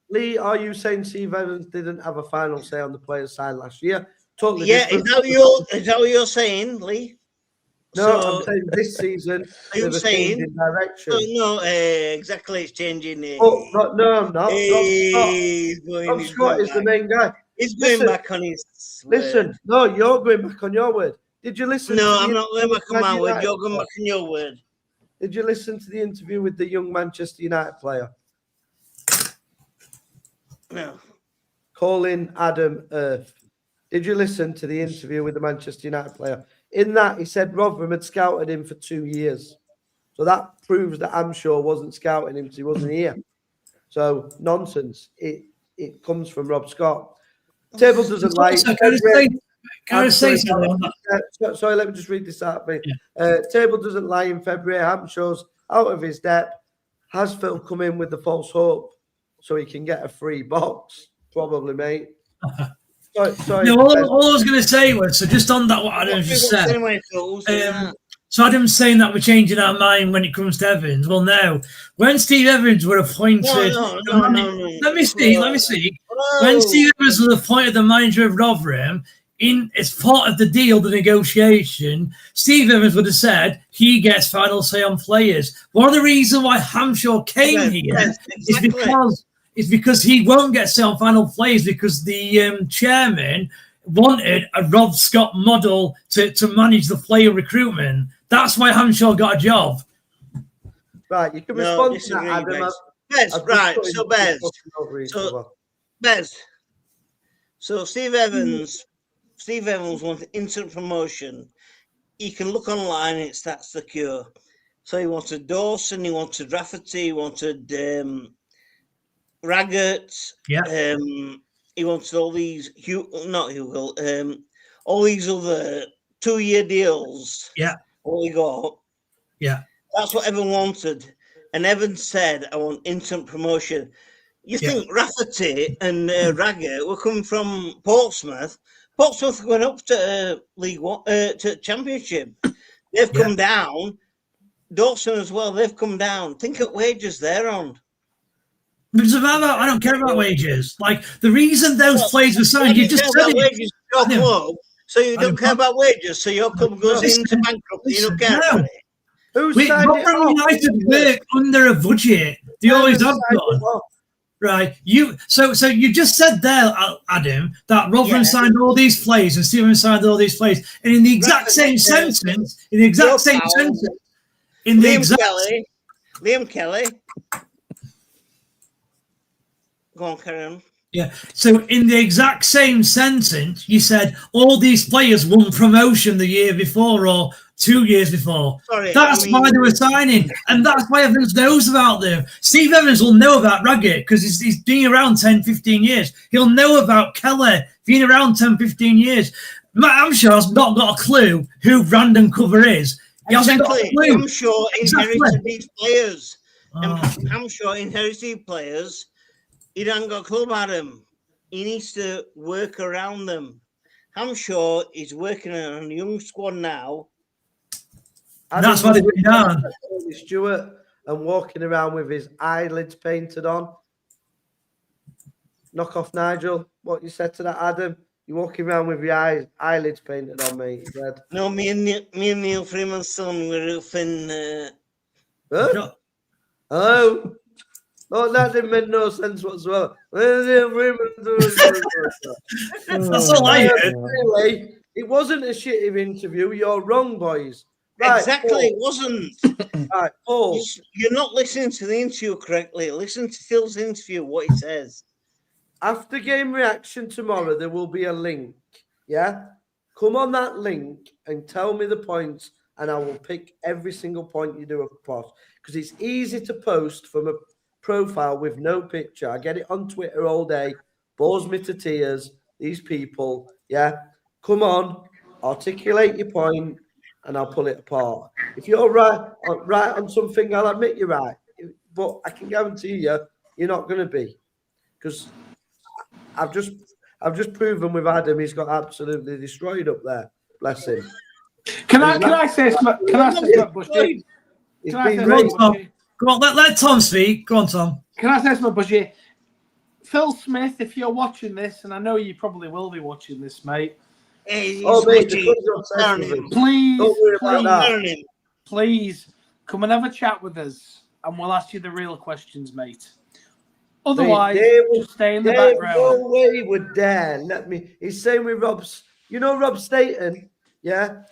Speaker 2: Lee, are you saying Steve Evans didn't have a final say on the players' side last year? Totally.
Speaker 6: Yeah, is that what you're saying, Lee?
Speaker 2: No, I'm saying this season.
Speaker 6: Are you saying
Speaker 2: direction?
Speaker 6: No, exactly. It's changing.
Speaker 2: No, I'm not. Rob Scott is the main guy.
Speaker 6: He's going back on his word.
Speaker 2: Listen, no, you're going back on your word. Did you listen?
Speaker 6: No, I'm not going back on my word. You're going back on your word.
Speaker 2: Did you listen to the interview with the young Manchester United player?
Speaker 6: No.
Speaker 2: Calling Adam Earth. Did you listen to the interview with the Manchester United player? In that, he said Rotherham had scouted him for 2 years. So that proves that Amshaw wasn't scouting him because he wasn't here. So nonsense. It comes from Rob Scott. Table doesn't like.
Speaker 4: Can I say something on that?
Speaker 2: Sorry, let me just read this out. Table doesn't lie in February. Hamshaw's out of his depth. Has Phil come in with the false hope so he can get a free box? Probably, mate. Sorry.
Speaker 4: No, all I was going to say was, so just on that, what Adam just said. So Adam's saying that we're changing our mind when it comes to Evans. Well, no. When Steve Evans were appointed...
Speaker 6: No.
Speaker 4: Let me see. When Steve Evans was appointed the manager of Rotherham, as part of the deal, the negotiation, Steve Evans would have said he gets final say on players. One of the reasons why Hamshaw came here is because he won't get say on final players because the chairman wanted a Rob Scott model to manage the player recruitment. That's why Hamshaw got a job.
Speaker 2: Right, you can respond to that, Adam.
Speaker 6: Bez. So Steve Evans wants instant promotion. He can look online and it's that secure. So he wanted Dawson, he wanted Rafferty, he wanted Raggett.
Speaker 4: Yeah.
Speaker 6: He wanted all these all these other 2-year deals.
Speaker 4: Yeah.
Speaker 6: All he got.
Speaker 4: Yeah.
Speaker 6: That's what Evan wanted. And Evan said, I want instant promotion. You think Rafferty and Raggett were coming from Portsmouth? Portsmouth went up to League One, to Championship. They've come down. Dawson as well. They've come down. Think of wages they're on.
Speaker 4: I don't care about wages. Like the reason those players were signed, you just said
Speaker 6: wages your club, so you don't care about wages. So your club goes into bankruptcy. You don't care about it.
Speaker 4: Rotherham United work under a budget. They always have done. Right, so you just said there, Adam, that Rotherham signed all these players and Stephen signed all these players, and in the exact same sentence,
Speaker 6: Liam Kelly. Go on, carry on.
Speaker 4: Yeah. So in the exact same sentence, you said all these players won promotion the year before or 2 years before. That's why they were signing, and that's why Evans knows about them. Steve Evans will know about Raggett because he's been around 10, 15 years. He'll know about Kelly, been around 10, 15 years. Matt Amshaw's not got a clue who Brandon Cover is. He hasn't got a clue.
Speaker 6: Amshaw inherited these players. Amshaw inherited players. He hasn't got a clue about them. He needs to work around them. Hamshaw is working on a young squad now.
Speaker 4: That's what they've done.
Speaker 2: Stewart and walking around with his eyelids painted on. Knock off Nigel. What you said to that, Adam? You're walking around with your eyelids painted on, mate. He said.
Speaker 6: No, me and Neil Freeman son were roofing.
Speaker 2: Oh. Oh, that didn't make no sense whatsoever.
Speaker 4: That's all I heard.
Speaker 2: Anyway, it wasn't a shitty interview. You're wrong, boys.
Speaker 6: Right, exactly, Paul. It wasn't.
Speaker 2: Right, Paul.
Speaker 6: You're not listening to the interview correctly. Listen to Phil's interview, what he says.
Speaker 2: After game reaction tomorrow, there will be a link. Yeah? Come on that link and tell me the points, and I will pick every single point you do across. Because it's easy to post from a profile with no picture. I get it on Twitter all day. Bores me to tears. These people, yeah. Come on, articulate your point, and I'll pull it apart. If you're right on something, I'll admit you're right. But I can guarantee you, you're not going to be, because I've just proven with Adam, he's got absolutely destroyed up there. Bless him.
Speaker 3: Can I say something, Bushy?
Speaker 4: Go on, let Tom speak. Go on, Tom.
Speaker 3: Can I say something, Bushy? Phil Smith, if you're watching this, and I know you probably will be watching this, mate.
Speaker 6: Hey,
Speaker 3: please come and have a chat with us, and we'll ask you the real questions, mate. Otherwise, just stay in the background.
Speaker 2: No way would dare let me. He's saying with Rob's, Rob Staten, yeah?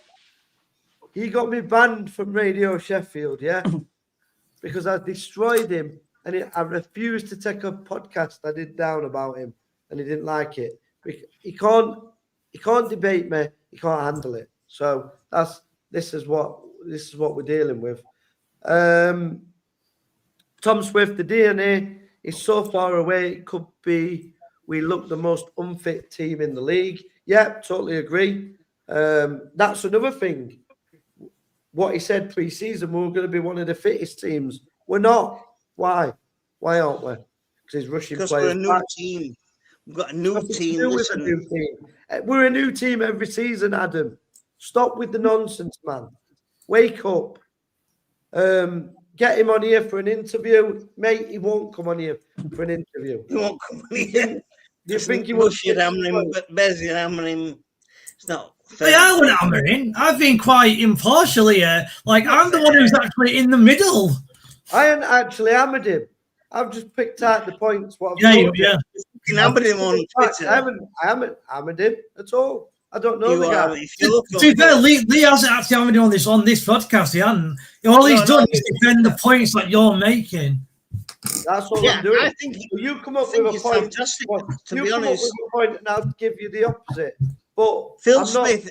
Speaker 2: He got me banned from Radio Sheffield, yeah? Because I destroyed him, and I refused to take a podcast I did down about him, and he didn't like it. He can't debate me. He can't handle it. So this is what we're dealing with. Tom Swift, the DNA is so far away. It could be we look the most unfit team in the league. Yeah, totally agree. That's another thing. What he said pre-season, we were going to be one of the fittest teams. We're not. Why? Why aren't we? Because he's rushing players.
Speaker 6: Because we're a new team. We've got a new team.
Speaker 2: We're a new team every season, Adam. Stop with the nonsense, man. Wake up. Get him on here for an interview. Mate, he won't come on here for an interview.
Speaker 6: He won't come on here.
Speaker 2: Do you think he will?
Speaker 6: But Bezzy hammering. It's not.
Speaker 4: I wouldn't hammer in. I've been quite impartial here. Like, I'm the one who's actually in the middle.
Speaker 2: I haven't actually hammered him. I've just picked out the points.
Speaker 6: You hammered him on Twitter.
Speaker 2: I haven't hammered him at all. I don't know the guy.
Speaker 4: To be fair, Lee hasn't actually hammered him on this podcast. He hasn't. All he's done is defend the points that you're making.
Speaker 2: That's what I'm doing.
Speaker 6: I think
Speaker 2: you come up with a point.
Speaker 6: To be honest,
Speaker 2: a point, and I'll give you the opposite. But
Speaker 6: Phil Smith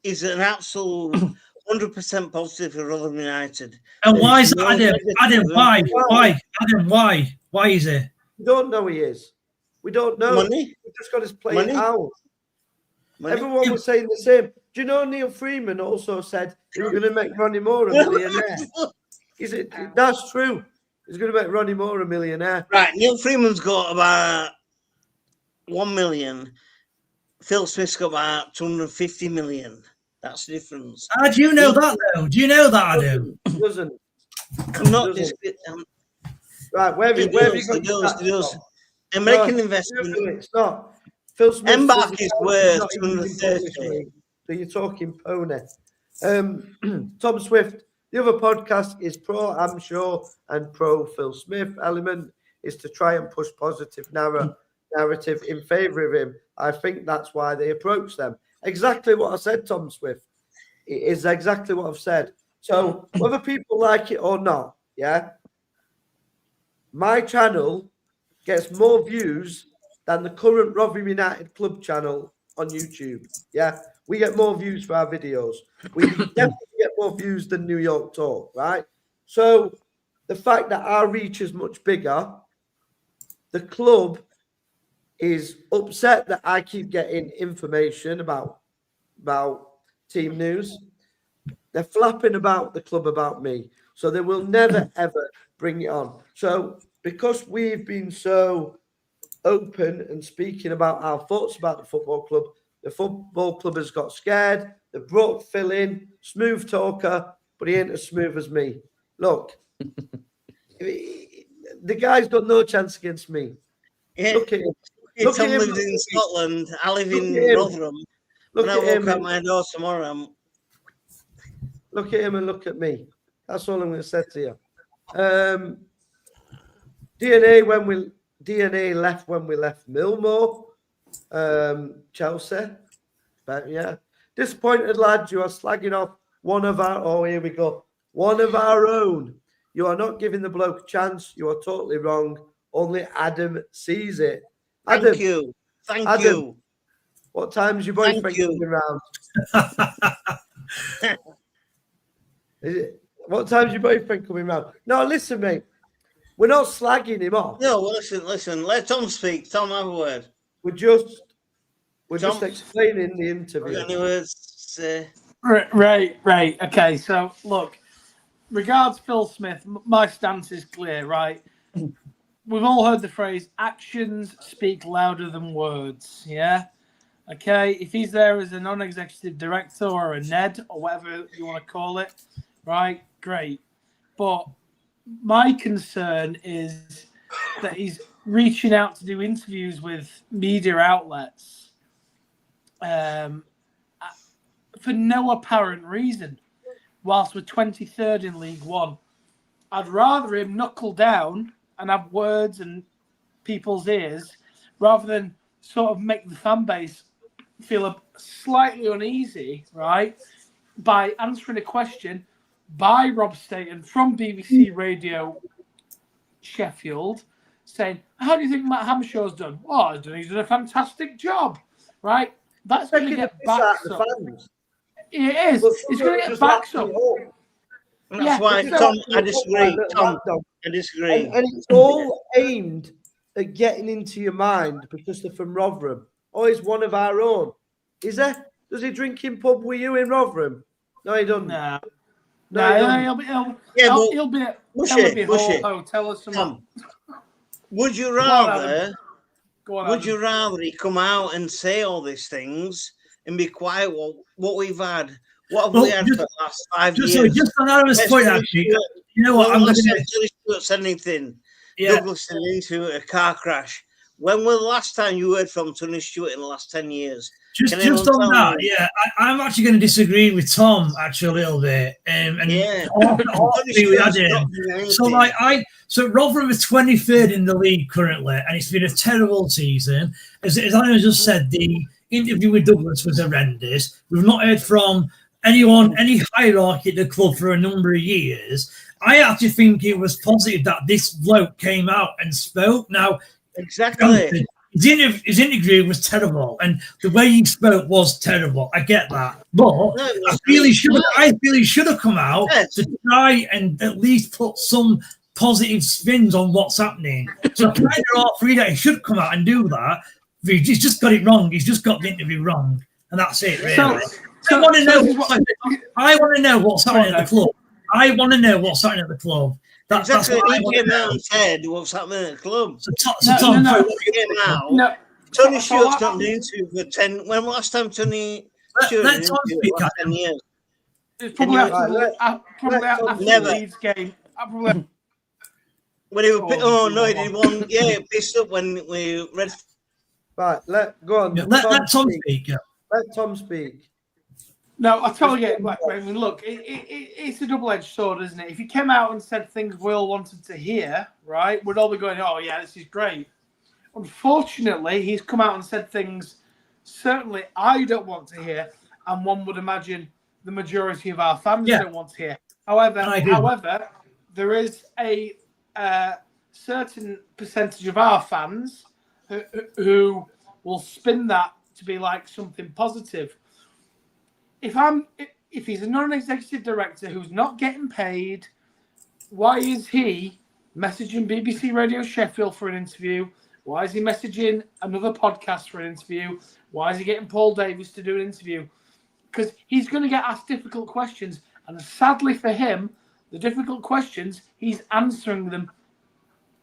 Speaker 6: is an absolute 100% positive for Rotherham United.
Speaker 4: And why is that, Adam? Why? Adam, why? Why is it?
Speaker 2: We don't know he is. We don't know.
Speaker 6: Money?
Speaker 2: We just got his play out. Money? Everyone was saying the same. Do you know Neil Freeman also said he was going to make Ronnie Moore a millionaire? That's true. He's going to make Ronnie Moore a millionaire.
Speaker 6: Right, Neil Freeman's got about 1 million. Phil Smith's got about 250 million. That's the difference.
Speaker 4: How do you know that, though? Do you know that, Adam?
Speaker 2: Doesn't.
Speaker 6: I'm not
Speaker 2: Right, where have you got
Speaker 6: it does. American investment.
Speaker 2: It's not. Phil Smith.
Speaker 6: Embark is worth 230.
Speaker 2: So you're talking pony. Tom Swift. The other podcast is pro Amshaw and pro Phil Smith. Element is to try and push positive narrative in favour of him. I think that's why they approach them. Exactly what I said, Tom Swift. It is exactly what I've said. So whether people like it or not, yeah, my channel gets more views than the current Rotherham United club channel on YouTube. Yeah, we get more views for our videos. We definitely get more views than New York Talk, right? So the fact that our reach is much bigger, the club is upset that I keep getting information about team news. They're flapping about the club about me. So they will never, ever bring it on. So because we've been so open and speaking about our thoughts about the football club has got scared. They brought Phil in, smooth talker, but he ain't as smooth as me. Look, the guy's got no chance against me.
Speaker 6: Yeah.
Speaker 2: Look at him.
Speaker 6: Tom lives in Scotland. I live in Rotherham. When I walk out my door tomorrow,
Speaker 2: look at him and look at me. That's all I'm going to say to you. DNA left when we left Millmore, Chelsea. But yeah, disappointed lads. You are slagging off one of our. Oh, here we go. One of our own. You are not giving the bloke a chance. You are totally wrong. Only Adam sees it. Adam,
Speaker 6: thank you. Thank you.
Speaker 2: What time's your boyfriend coming around? What time's your boyfriend coming round? No, listen, mate. We're not slagging him off.
Speaker 6: No, listen. Let Tom speak. Tom, have a word.
Speaker 2: We're just explaining the interview.
Speaker 6: Any words to say?
Speaker 3: Right. Okay, so look, regards Phil Smith, my stance is clear, right? We've all heard the phrase, actions speak louder than words, yeah? Okay, if he's there as a non-executive director or a NED or whatever you want to call it, right, great. But my concern is that he's reaching out to do interviews with media outlets for no apparent reason, whilst we're 23rd in League One. I'd rather him knuckle down and have words in people's ears rather than sort of make the fan base feel slightly uneasy, right, by answering a question by Rob Staten from BBC Radio Sheffield saying, how do you think Matt Hamshaw's done? Oh, he's done a fantastic job, right? That's going to get backed up. It is. It's going to get backed up.
Speaker 6: That's why, Tom, I disagree. I disagree.
Speaker 2: And it's all aimed at getting into your mind because they're from Rotherham. Oh, he's one of our own. Is he? Does he drink in pub with you in Rotherham? No, he doesn't.
Speaker 3: No,
Speaker 6: he'll
Speaker 3: be hotel or something.
Speaker 6: Would you rather he come out and say all these things and be quiet? What we've had? What have we had for the last 5 years?
Speaker 4: Just on Adam's point, actually, you know what? I'm going
Speaker 6: to said anything.
Speaker 4: Yeah.
Speaker 6: Douglas into a car crash. When was the last time you heard from Tony Stewart in the last 10 years?
Speaker 4: Just on that, yeah, I'm actually going to disagree with Tom actually a little bit. So Rotherham is 23rd in the league currently, and it's been a terrible season. As Adam just said, the interview with Douglas was horrendous. We've not heard from anyone, any hierarchy at the club for a number of years. I actually think it was positive that this bloke came out and spoke. Now,
Speaker 6: exactly.
Speaker 4: His interview was terrible, and the way he spoke was terrible. I get that, but I feel he should have come out to try and at least put some positive spins on what's happening. So kind of all three that he should come out and do that. He's just got it wrong. He's just got the interview wrong, and that's it. Really. I want to know what's happening at the club. I want to know what's happening at the club.
Speaker 6: Exactly.
Speaker 4: That's what I
Speaker 6: He
Speaker 4: want
Speaker 6: came
Speaker 4: to
Speaker 6: out
Speaker 4: know.
Speaker 6: and said what's happening at the club.
Speaker 4: So, Tom,
Speaker 6: He came out.
Speaker 3: No.
Speaker 6: Tony
Speaker 3: So
Speaker 6: Stewart's not been into for 10. When last time Tony Stewart
Speaker 4: let
Speaker 6: did
Speaker 4: Tom
Speaker 6: into
Speaker 4: speak,
Speaker 6: last 10
Speaker 4: Adam.
Speaker 6: years?
Speaker 3: it's probably
Speaker 6: you-
Speaker 3: after
Speaker 2: Right,
Speaker 3: after the
Speaker 6: Never.
Speaker 3: Leeds game. Probably,
Speaker 6: When he was, oh no, he did one. Yeah, pissed up when we read.
Speaker 2: Right, go on.
Speaker 4: Yeah, let Tom speak. Yeah.
Speaker 2: Let Tom speak.
Speaker 3: no, I totally get it. Like, I mean, look, it's a double-edged sword, isn't it? If he came out and said things we all wanted to hear, right, we'd all be going, "Oh yeah, this is great." Unfortunately, he's come out and said things certainly I don't want to hear, and one would imagine the majority of our fans don't want to hear. However, there is a certain percentage of our fans who will spin that to be like something positive. If he's a non-executive director who's not getting paid, why is he messaging BBC Radio Sheffield for an interview? Why is he messaging another podcast for an interview? Why is he getting Paul Davies to do an interview? Because he's going to get asked difficult questions. And sadly for him, the difficult questions, he's answering them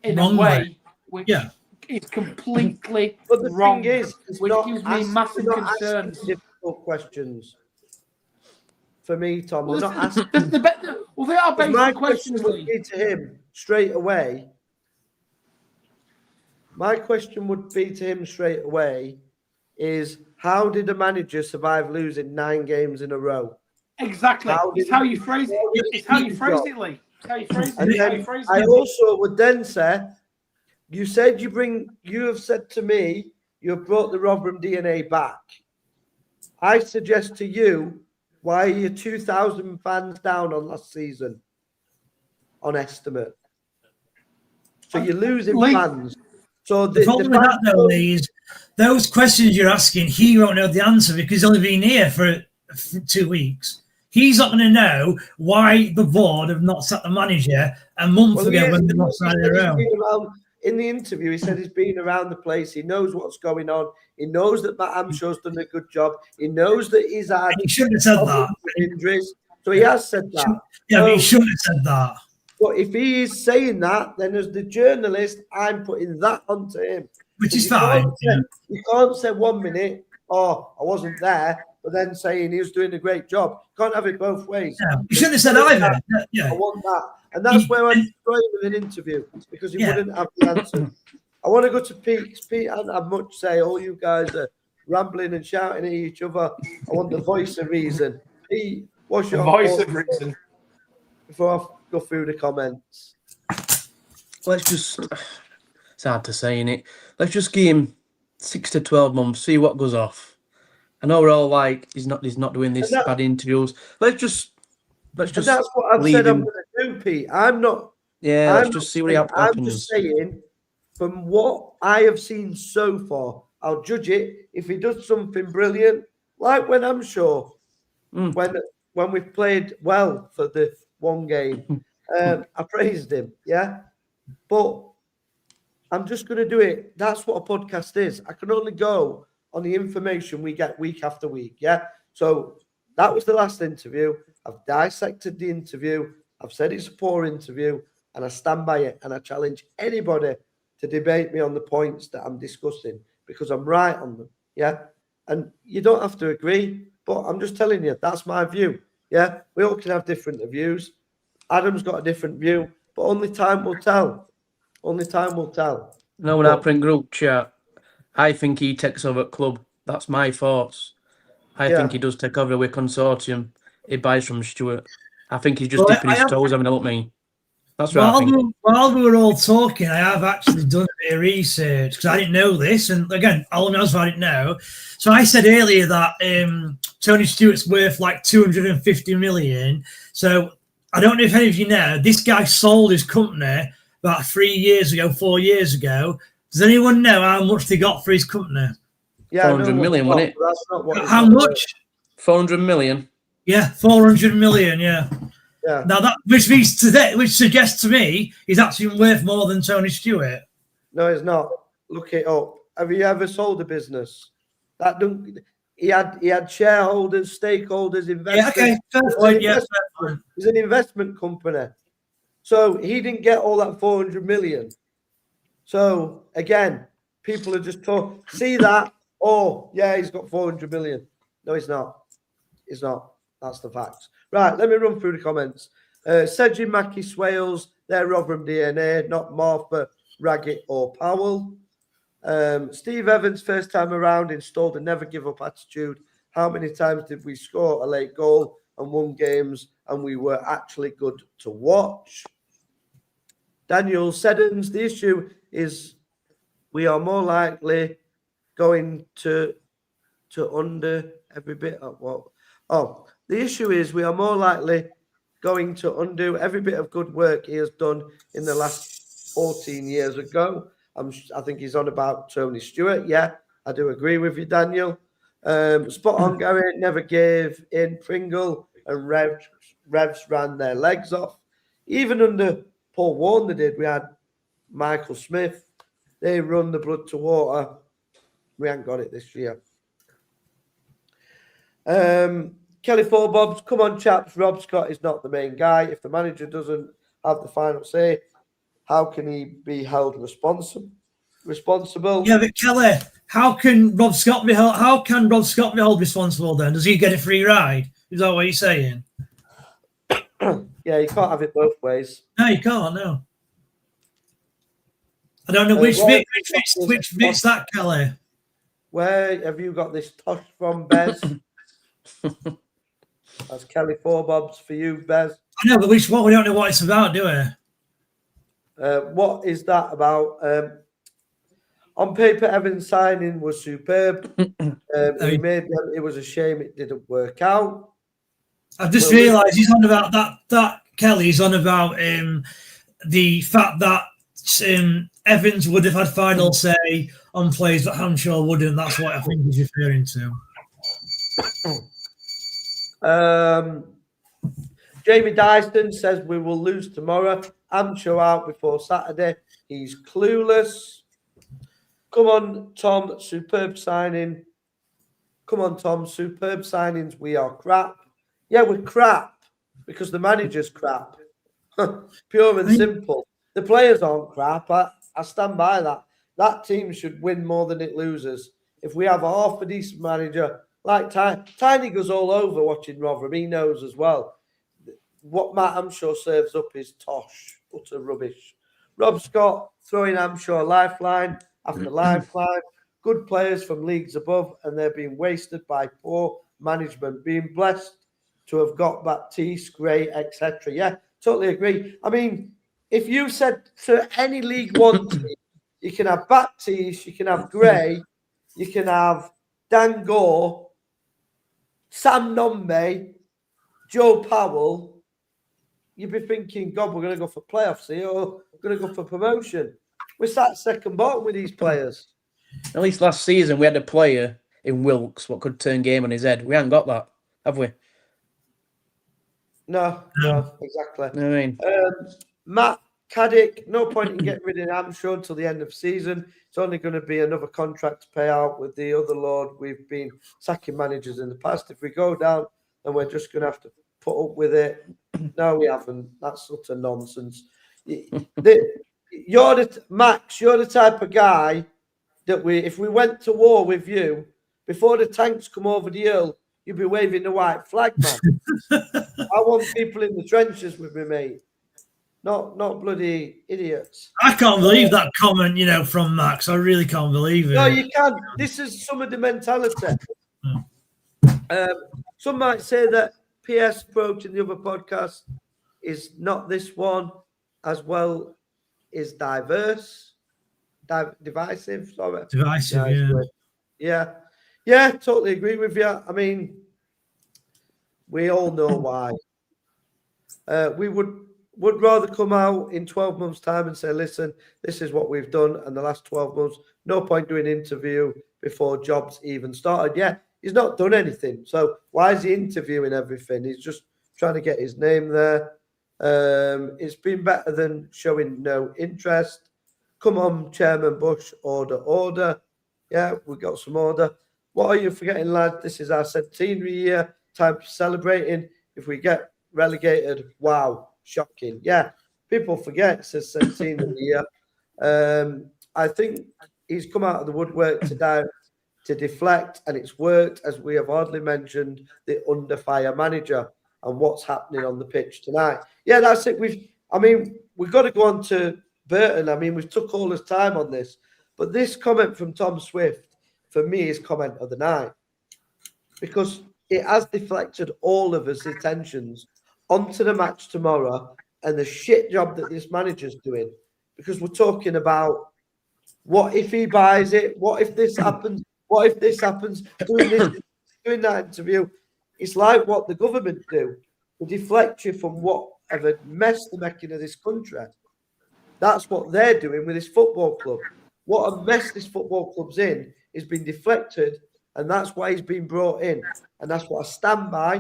Speaker 3: in a way which is completely
Speaker 2: But the
Speaker 3: wrong,
Speaker 2: thing is,
Speaker 3: which gives me massive concerns.
Speaker 2: Difficult questions. For me, Tom,
Speaker 3: Well,
Speaker 2: they're not asking.
Speaker 3: They are
Speaker 2: My
Speaker 3: basic
Speaker 2: question
Speaker 3: questions,
Speaker 2: would
Speaker 3: Lee.
Speaker 2: be to him straight away. My question would be to him straight away is how did a manager survive losing 9 games in a row?
Speaker 3: Exactly. It's how you phrase it. It's how you phrase it, Lee. It's how you phrase it.
Speaker 2: And
Speaker 3: It's how
Speaker 2: then
Speaker 3: you phrase
Speaker 2: I
Speaker 3: it.
Speaker 2: also would then say, you said you have said to me, you have brought the Rotherham DNA back. I suggest to you, why are you 2,000 fans down on last season on estimate? So you're losing
Speaker 3: Lee,
Speaker 2: fans. So
Speaker 4: The problem with that, though, Lee, is those questions you're asking, he won't know the answer because he's only been here for 2 weeks. He's not going to know why the board have not sacked the manager a month ago when they lost by their own.
Speaker 2: In the interview, he said he's been around the place. He knows what's going on. He knows that Matt Amshaw's done a good job. He knows that he's had
Speaker 4: He shouldn't have said that.
Speaker 2: injuries. So he has said that.
Speaker 4: Yeah, but he shouldn't have said that.
Speaker 2: But if he is saying that, then as the journalist, I'm putting that onto him.
Speaker 4: Which is fine.
Speaker 2: You can't say 1 minute, oh, I wasn't there, but then saying he was doing a great job. You can't have it both ways.
Speaker 4: Yeah, you shouldn't have said either. Yeah.
Speaker 2: I want that. And that's where I'm going with an interview, because he wouldn't have the answer. I want to go to Pete. Pete hasn't had much to say. All you guys are rambling and shouting at each other. I want the voice of reason. Pete, what's your
Speaker 3: voice of reason?
Speaker 2: Before I go through the comments.
Speaker 5: Let's just, it's hard to say, innit? Let's just give him 6 to 12 months, see what goes off. I know we're all like, he's not doing this bad interviews. Let's just
Speaker 2: and that's what I've said I'm going to do, Pete. I'm not.
Speaker 5: Yeah, let's just see what happens.
Speaker 2: I'm just saying, from what I have seen so far, I'll judge it if he does something brilliant, like when I'm sure, when we played well for the one game, I praised him, yeah. But I'm just going to do it. That's what a podcast is. I can only go on the information we get week after week, yeah. So that was the last interview. I've dissected the interview. I've said it's a poor interview, and I stand by it. And I challenge anybody to debate me on the points that I'm discussing because I'm right on them. Yeah. And you don't have to agree, but I'm just telling you, that's my view. Yeah. We all can have different views. Adam's got a different view, but only time will tell. Only time will tell.
Speaker 5: No, when I print group chat, I think he takes over at club. That's my thoughts. I think he does take over with consortium. He buys from Stewart. I think he's just dipping his toes, having a look at me. That's right.
Speaker 4: While we were all talking, I have actually done a bit of research because I didn't know this. And again, all knows I didn't know. So I said earlier that Tony Stewart's worth like 250 million. So I don't know if any of you know, this guy sold his company about 4 years ago. Does anyone know how much they got for his company?
Speaker 2: Yeah,
Speaker 5: 400 million, wasn't it?
Speaker 2: That's not what.
Speaker 4: How much?
Speaker 5: 400 million.
Speaker 4: Yeah, 400 million. Yeah.
Speaker 2: Yeah.
Speaker 4: Now that which suggests to me he's actually worth more than Tony Stewart.
Speaker 2: No, it's not. Look it up. Have you ever sold a business? That don't. He had shareholders, stakeholders, investors.
Speaker 4: Yeah, okay, fair point. Yeah,
Speaker 2: It's an investment company. So he didn't get all that 400 million. So again, people are just talking. See that? Oh, yeah, he's got 400 million. No, he's not. He's not. That's the facts. Right, let me run through the comments. Sedgwick, Mackie, Swales, they're Rotherham DNA, not Martha, Raggett, or Powell. Steve Evans, first time around, installed a never give up attitude. How many times did we score a late goal and won games and we were actually good to watch? Daniel Seddons, the issue is we are more likely going to under every bit of what? Oh, the issue is we are more likely going to undo every bit of good work he has done in the last 14 years ago. I think he's on about Tony Stewart. Yeah, I do agree with you, Daniel. Spot on, Gary. Never gave in. Pringle and Revs ran their legs off. Even under Paul Warner we had Michael Smith. They run the blood to water. We haven't got it this year. Kelly Forbobs, come on, chaps. Rob Scott is not the main guy. If the manager doesn't have the final say, how can he be held responsible?
Speaker 4: Yeah, but Kelly, how can Rob Scott be held responsible then? Does he get a free ride? Is that what you're saying?
Speaker 2: Yeah, you can't have it both ways.
Speaker 4: No, you can't, no. I don't know which bit's that, Kelly.
Speaker 2: Where have you got this tosh from, Bez? That's Kelly Forbobs for you, Bez.
Speaker 4: I know, but which one? We don't know what it's about, do we?
Speaker 2: What is that about? On paper, Evans' signing was superb. It was a shame it didn't work out.
Speaker 4: I've just realised he's on about that Kelly's on about the fact that Evans would have had final say on plays that Hanshaw wouldn't. That's what I think he's referring to.
Speaker 2: Jamie Dyston says we will lose tomorrow. Hanshaw out before Saturday. He's clueless. Come on, Tom. Superb signing. Come on, Tom. Superb signings. We are crap. Yeah, we're crap because the manager's crap. Pure and simple. The players aren't crap. I stand by that. That team should win more than it loses. If we have a half a decent manager, like Tiny goes all over watching Rotherham, he knows as well. What Matt Hanshaw serves up is tosh, utter rubbish. Rob Scott throwing Hanshaw lifeline after lifeline. Good players from leagues above, and they're being wasted by poor management. Being blessed to have got Baptiste, Gray, etc. Yeah, totally agree. I mean, if you said to any League One team, you can have Baptiste, you can have Gray, you can have Dan Gore, Sam Nombe, Joe Powell, you'd be thinking, God, we're going to go for playoffs here, or we're going to go for promotion. We're sat second bottom with these players.
Speaker 5: At least last season we had a player in Wilkes what could turn game on his head. We haven't got that, have we?
Speaker 2: No, exactly.
Speaker 5: I mean,
Speaker 2: Matt Caddick, no point in getting rid of Hanshaw until the end of the season. It's only going to be another contract to pay out with the other Lord. We've been sacking managers in the past. If we go down, then we're just going to have to put up with it. No, we haven't. That's utter nonsense. Max, you're the type of guy that if we went to war with you, before the tanks come over the hill, you'd be waving the white flag, man. I want people in the trenches with me, mate. Not bloody idiots.
Speaker 4: I can't believe that comment, from Max. I really can't believe it.
Speaker 2: No, you can. This is some of the mentality. Some might say that PS approach in the other podcast is not this one as well is divisive. Sorry.
Speaker 4: Divisive,
Speaker 2: yeah. Yeah, totally agree with you. I mean, we all know why. We would rather come out in 12 months' time and say, listen, this is what we've done in the last 12 months. No point doing an interview before jobs even started. Yeah, he's not done anything. So why is he interviewing everything? He's just trying to get his name there. It's been better than showing no interest. Come on, Chairman Bush, order. Yeah, we got some order. What are you forgetting, lad? This is our centenary year. Time for celebrating. If we get relegated, wow, shocking. Yeah, people forget it's his 17th of the year. I think he's come out of the woodwork to deflect, and it's worked, as we have hardly mentioned, the under fire manager and what's happening on the pitch tonight. Yeah, that's it. We've got to go on to Burton. I mean, we've took all this time on this, but this comment from Tom Swift, for me, is comment of the night, because it has deflected all of us attentions onto the match tomorrow and the shit job that this manager's doing, because we're talking about what if he buys it? What if this happens? What if this happens? Doing this, doing that interview. It's like what the government do. They deflect you from whatever mess they're making of this country. That's what they're doing with this football club. What a mess this football club's in is being deflected, and that's why he's been brought in. And that's what I stand by,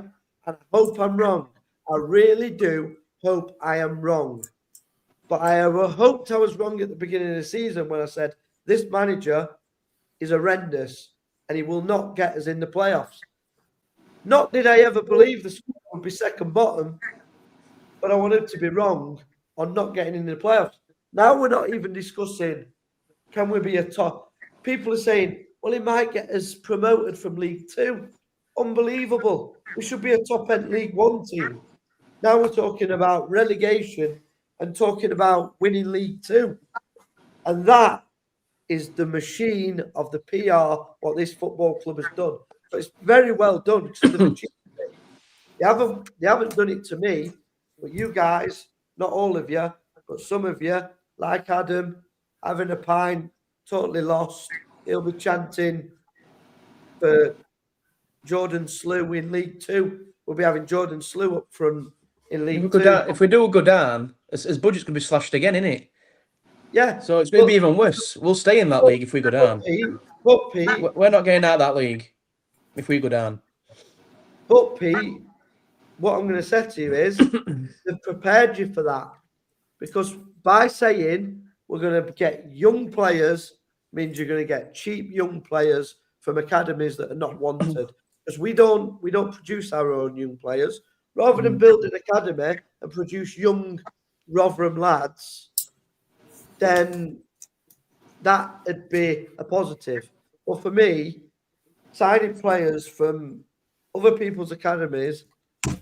Speaker 2: and I hope I'm wrong. I really do hope I am wrong. But I hoped I was wrong at the beginning of the season when I said this manager is horrendous and he will not get us in the playoffs. Not did I ever believe the squad would be second bottom, but I wanted to be wrong on not getting into the playoffs. Now we're not even discussing, can we be a top? People are saying, well, he might get us promoted from League Two. Unbelievable. We should be a top-end League One team. Now we're talking about relegation and talking about winning League Two. And that is the machine of the PR, what this football club has done. So it's very well done. They haven't done it to me, but you guys, not all of you, but some of you, like Adam, having a pint, totally lost. He'll be chanting for Jordan Slew in League Two. We'll be having Jordan Slew up front in League Two.
Speaker 5: If we do go down, his budget's going to be slashed again, isn't it?
Speaker 2: Yeah.
Speaker 5: So it's going to be even worse. We'll stay in that league if we go down.
Speaker 2: Pete,
Speaker 5: we're not getting out of that league if we go down.
Speaker 2: But Pete, what I'm going to say to you is they've prepared you for that, because by saying we're going to get young players means you're going to get cheap young players from academies that are not wanted, because we don't produce our own young players. Rather than build an academy and produce young Rotherham lads, then that would be a positive. Well, for me, signing players from other people's academies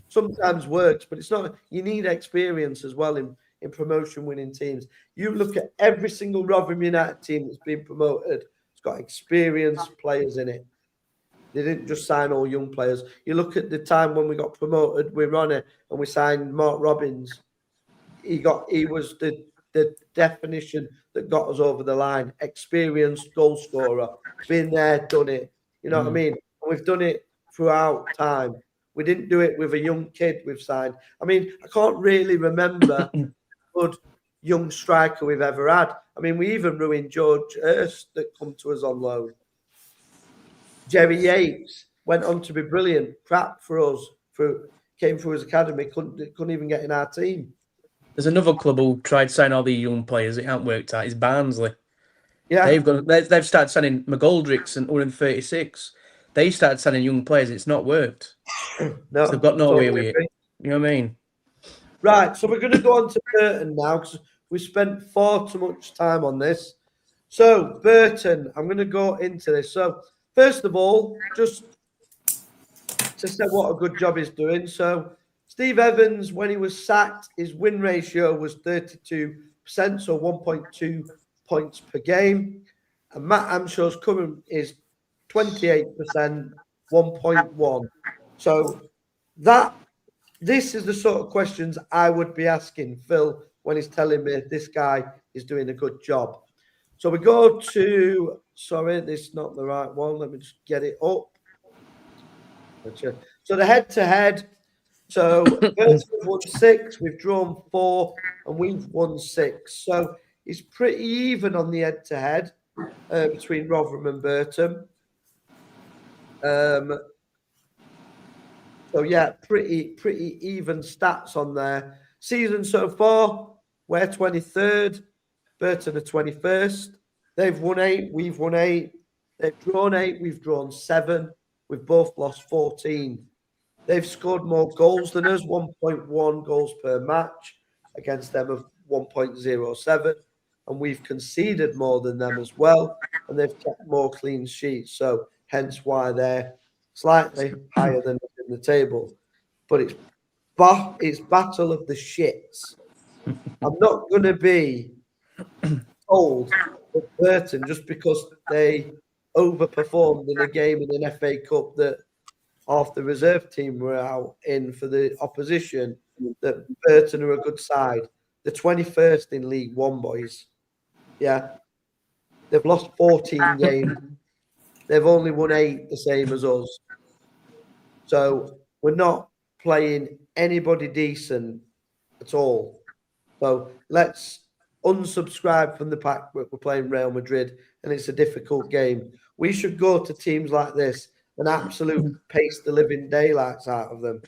Speaker 2: sometimes works, but it's not. You need experience as well in promotion-winning teams. You look at every single Rotherham United team that's been promoted, it's got experienced players in it. They didn't just sign all young players. You look at the time when we got promoted with Ronnie and we signed Mark Robbins. He was the definition that got us over the line. Experienced goal scorer, been there, done it. You know what I mean? And we've done it throughout time. We didn't do it with a young kid we've signed. I mean, I can't really remember a good young striker we've ever had. I mean, we even ruined George Hurst that come to us on loan. Jerry Yates went on to be brilliant. Crap for us. Came through his academy, couldn't even get in our team.
Speaker 5: There's another club who tried signing all these young players. It hasn't worked out. It's Barnsley.
Speaker 2: Yeah,
Speaker 5: they've started signing McGoldricks and 136. They started signing young players. It's not worked.
Speaker 2: No,
Speaker 5: so they've got no way with
Speaker 2: agree.
Speaker 5: it. You know what I mean?
Speaker 2: Right. So we're going to go on to Burton now, because we spent far too much time on this. So Burton, I'm going to go into this. So first of all, just to say what a good job he's doing. So Steve Evans, when he was sacked, his win ratio was 32%, so 1.2 points per game. And Matt Amshaw's current is 28%, 1.1. So this is the sort of questions I would be asking Phil when he's telling me this guy is doing a good job. So we go to, sorry, this is not the right one. Let me just get it up. So the head-to-head. So we've won 6, we've drawn 4, and we've won 6. So it's pretty even on the head-to-head between Rotherham and Burton. So yeah, pretty even stats on there. Season so far, we're 23rd. Burton are 21st. They've won 8, we've won 8. They've drawn 8, we've drawn 7. We've both lost 14. They've scored more goals than us, 1.1 goals per match. Against them, have 1.07, and we've conceded more than them as well, and they've kept more clean sheets. So hence why they're slightly higher than us in the table. But it's battle of the shits. I'm not going to be told that Burton, just because they overperformed in a game in an FA Cup that half the reserve team were out in for the opposition, that Burton are a good side. The 21st in League One, boys. Yeah. They've lost 14 games. They've only won 8, the same as us. So we're not playing anybody decent at all. So let's unsubscribe from the pack. We're playing Real Madrid, and it's a difficult game. We should go to teams like this and absolute pace the living daylights out of them.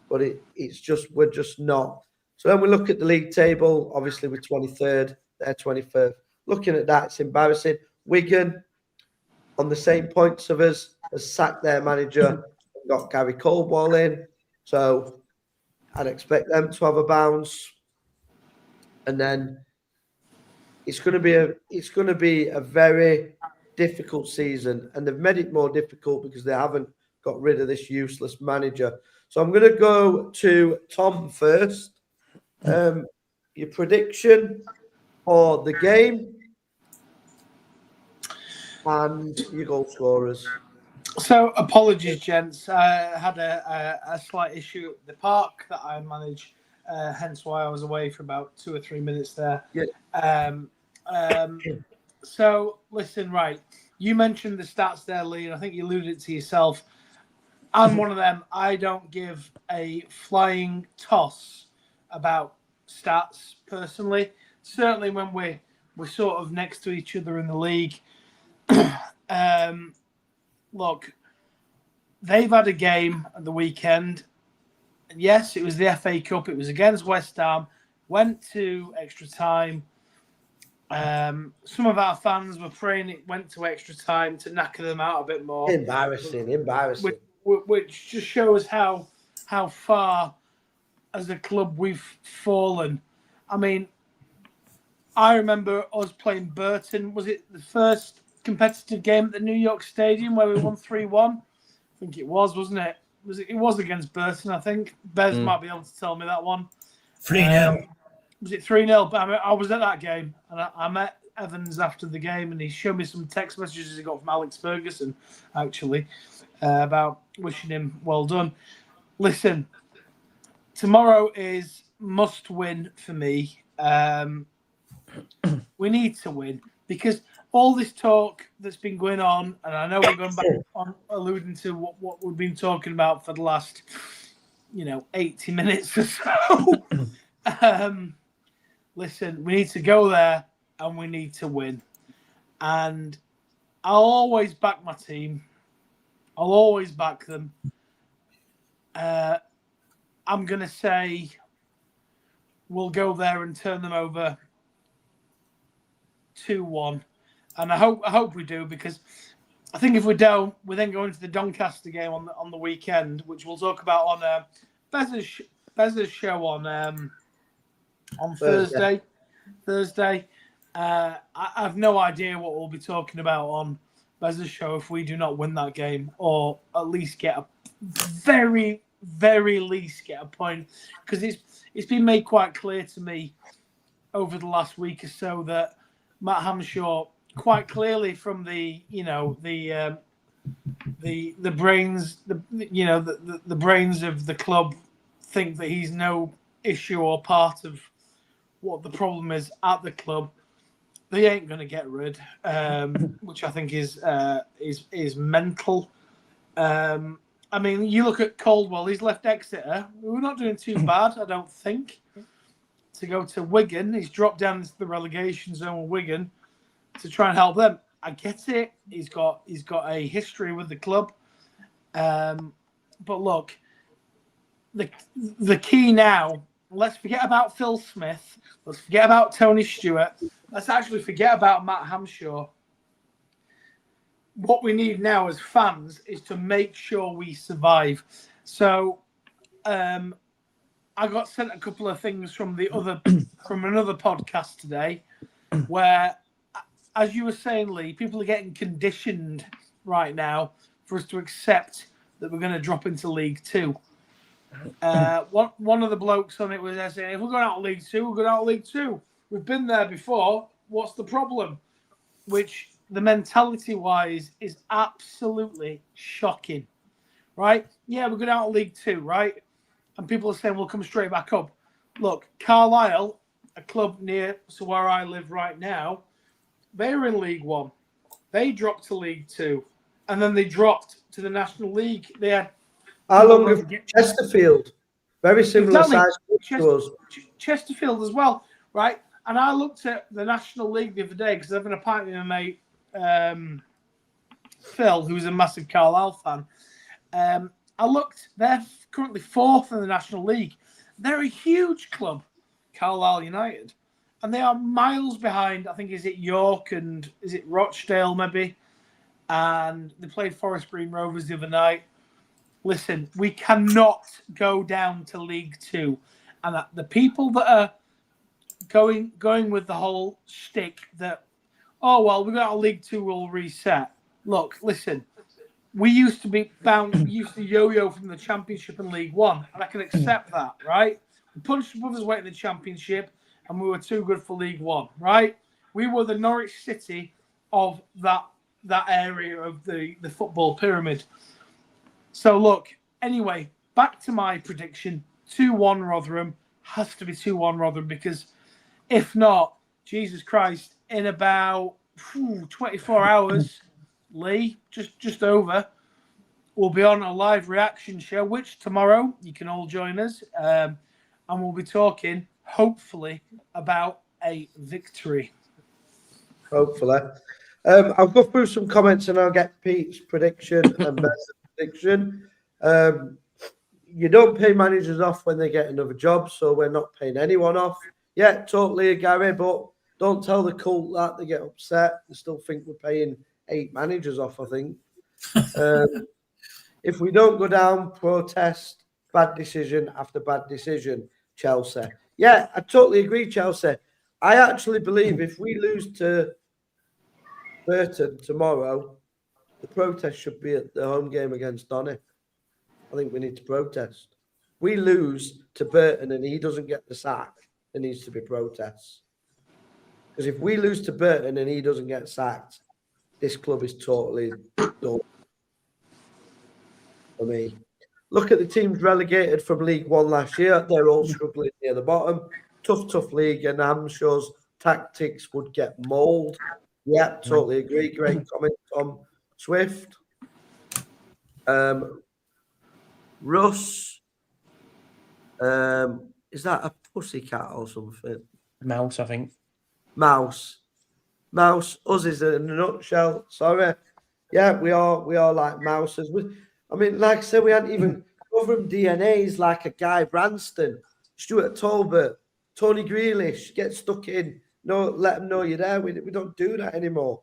Speaker 2: But we're just not. So then we look at the league table. Obviously, we're 23rd. They're 21st. Looking at that, it's embarrassing. Wigan, on the same points of us, has sacked their manager and got Gary Caldwell in. So I'd expect them to have a bounce. And then it's going to be a very difficult season, and they've made it more difficult because they haven't got rid of this useless manager. So I'm going to go to Tom first. Your prediction for the game and your goal scorers.
Speaker 3: So apologies, gents. I had a slight issue at the park that I manage, hence why I was away for about 2 or 3 minutes there.
Speaker 2: Yeah.
Speaker 3: So listen, right. You mentioned the stats there, Lee, and I think you alluded to yourself. I'm one of them. I don't give a flying toss about stats personally. Certainly when we're sort of next to each other in the league. Look, they've had a game at the weekend. Yes, it was the FA Cup. It was against West Ham. Went to extra time. Some of our fans were praying it went to extra time to knacker them out a bit more.
Speaker 2: Embarrassing.
Speaker 3: Which just shows how far as a club we've fallen. I mean, I remember us playing Burton. Was it the first competitive game at the New York Stadium where we won 3-1? I think it was, wasn't it? It was against Burton, I think. Bez might be able to tell me that one.
Speaker 4: 3-0.
Speaker 3: Was it 3-0? But I was at that game, and I met Evans after the game, and he showed me some text messages he got from Alex Ferguson, actually, about wishing him well done. Listen, tomorrow is must win for me. We need to win because all this talk that's been going on, and I know we're going back on alluding to what we've been talking about for the last, 80 minutes or so. Listen, we need to go there and we need to win. And I'll always back my team. I'll always back them. I'm going to say we'll go there and turn them over 2-1. And I hope we do, because I think if we don't, we then go into the Doncaster game on the weekend, which we'll talk about on Bez's show on Thursday. I have no idea what we'll be talking about on Bez's show if we do not win that game, or at least get a very, very least get a point, because it's been made quite clear to me over the last week or so that Matt Hamshaw, quite clearly from the brains, the brains of the club, think that he's no issue or part of what the problem is at the club. They ain't going to get rid, which I think is mental. I mean, you look at Caldwell; he's left Exeter. We're not doing too bad, I don't think. To go to Wigan, he's dropped down into the relegation zone with Wigan to try and help them. I get it. He's got a history with the club, but look, the key now. Let's forget about Phil Smith. Let's forget about Tony Stewart. Let's actually forget about Matt Hamshaw. What we need now as fans is to make sure we survive. So I got sent a couple of things from from another podcast today, where, as you were saying, Lee, people are getting conditioned right now for us to accept that we're going to drop into League Two. One of the blokes on it was saying, if we're going out of League Two, we're going out of League Two. We've been there before. What's the problem? Which the mentality-wise is absolutely shocking, right? Yeah, we're going out of League Two, right? And people are saying we'll come straight back up. Look, Carlisle, a club near to where I live right now, they were in League One. They dropped to League Two, and then they dropped to the National League. They had
Speaker 2: how long have Chesterfield? Very similar size to us.
Speaker 3: Chesterfield as well, right? And I looked at the National League the other day because I've been a pint with my mate, Phil, who's a massive Carlisle fan. I looked, they're currently 4th in the National League. They're a huge club, Carlisle United. And they are miles behind, I think, is it York and is it Rochdale maybe? And they played Forest Green Rovers the other night. Listen, we cannot go down to League Two. And the people that are going with the whole shtick that, oh, well, we got a League Two, we'll reset. Look, listen. We used to be bound, we used to yo-yo from the Championship and League One, and I can accept that, right? We punched above his weight in the Championship, and we were too good for League One, right? We were the Norwich City of that area of the football pyramid. So, look, anyway, back to my prediction. 2-1 Rotherham. Has to be 2-1 Rotherham, because if not, Jesus Christ, in about 24 hours... Lee, just over, we'll be on a live reaction show, which tomorrow you can all join us, and we'll be talking, hopefully, about a victory.
Speaker 2: Hopefully. I'll go through some comments and I'll get Pete's prediction and Beth's prediction. You don't pay managers off when they get another job, so we're not paying anyone off. Yeah, totally, Gary, but don't tell the cult that. They get upset. They still think we're paying 8 managers off, I think. If we don't go down, protest, bad decision after bad decision, Chelsea. Yeah, I totally agree, Chelsea. I actually believe if we lose to Burton tomorrow, the protest should be at the home game against Donny. I think we need to protest. We lose to Burton and he doesn't get the sack, there needs to be protests. Because if we lose to Burton and he doesn't get sacked, this club is totally done for me. Look at the teams relegated from League One last year. They're all struggling near the bottom. Tough league, and I'm sure tactics would get mauled. Yeah, totally agree. Great comment, Tom Swift. Russ. Is that a pussycat or something?
Speaker 5: Mouse, I think.
Speaker 2: Mouse, us is in a nutshell. Sorry. Yeah, we are like mouses. I mean, like I said, we hadn't even covered DNAs like a Guy Branston, Stuart Talbot, Tony Grealish, get stuck in. No, let them know you're there. We don't do that anymore.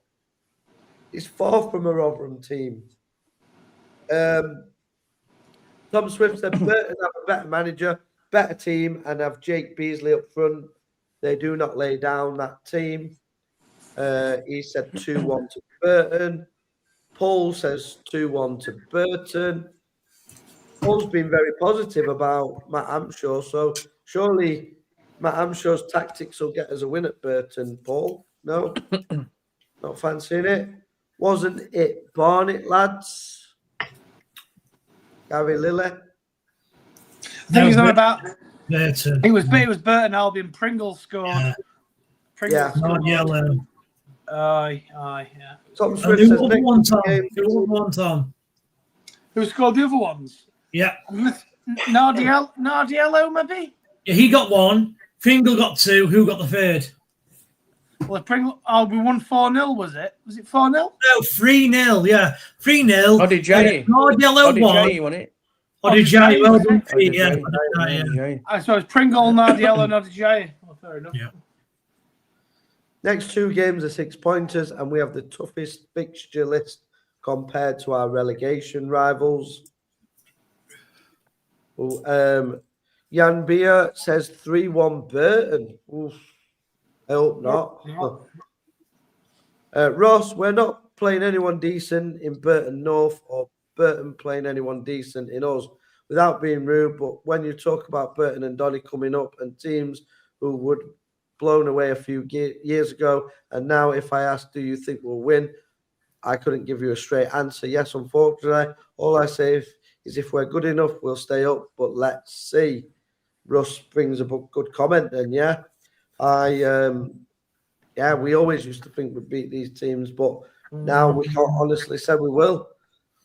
Speaker 2: It's far from a Rotherham team. Tom Swift said Burton have a better manager, better team, and have Jake Beasley up front. They do not lay down that team. He said 2-1 to Burton. Paul says 2-1 to Burton. Paul's been very positive about Matt Hampshire, so surely Matt Hampshire's tactics will get us a win at Burton, Paul. No? Not fancying it? Wasn't it Barnet, lads? Gary Lilly?
Speaker 3: I think he's on about...
Speaker 4: Burton.
Speaker 3: It was Burton Albion. Pringle scored.
Speaker 4: Yeah.
Speaker 3: Pringle scored.
Speaker 4: Not yellow.
Speaker 3: Aye, yeah.
Speaker 2: Tom Swift says next game.
Speaker 4: One, Tom.
Speaker 3: Who scored the other ones?
Speaker 4: Yeah.
Speaker 3: Nardiello, maybe?
Speaker 4: Yeah, he got 1. Pringle got 2. Who got the 3rd?
Speaker 3: Well, Pringle, we won 4-0, was it? Was it 4-0?
Speaker 4: No, 3-0, yeah. 3-0.
Speaker 5: Oh, did Jay?
Speaker 4: Nardiello won.
Speaker 5: Won it?
Speaker 4: Oh, did Jay? Well done, Pete,
Speaker 5: yeah.
Speaker 3: I suppose Pringle, Nardiello, Nardiello. Well, fair enough.
Speaker 4: Yeah.
Speaker 2: Next 2 games are 6-pointers, and we have the toughest fixture list compared to our relegation rivals. Well, Jan Beer says 3-1 Burton. Oof. I hope not. Ross, we're not playing anyone decent in Burton North or Burton playing anyone decent in us, without being rude. But when you talk about Burton and Donny coming up and teams who would blown away a few years ago, and now if I ask, do you think we'll win? I couldn't give you a straight answer. Yes, unfortunately. All I say is if we're good enough, we'll stay up. But let's see. Russ brings a good comment then, yeah. We always used to think we'd beat these teams, but now we can't honestly say we will.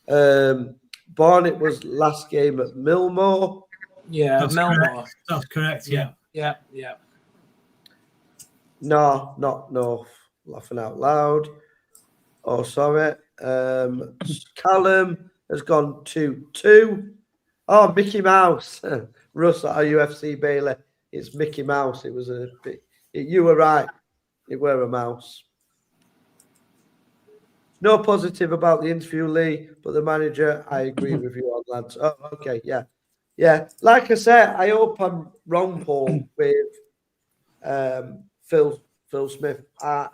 Speaker 2: Barnet was last game at Millmore.
Speaker 3: Yeah,
Speaker 4: That's
Speaker 3: Melmore.
Speaker 4: correct. That's correct. Yeah.
Speaker 2: No, not North. Laughing out loud. Oh, sorry. Callum has gone 2-2. Oh, Mickey Mouse. Russ at UFC Bailey. It's Mickey Mouse. It was a bit. You were right. It were a mouse. No positive about the interview, Lee, but the manager, I agree with you on that. Oh, okay, yeah. Yeah. Like I said, I hope I'm wrong, Paul, with Phil Smith. I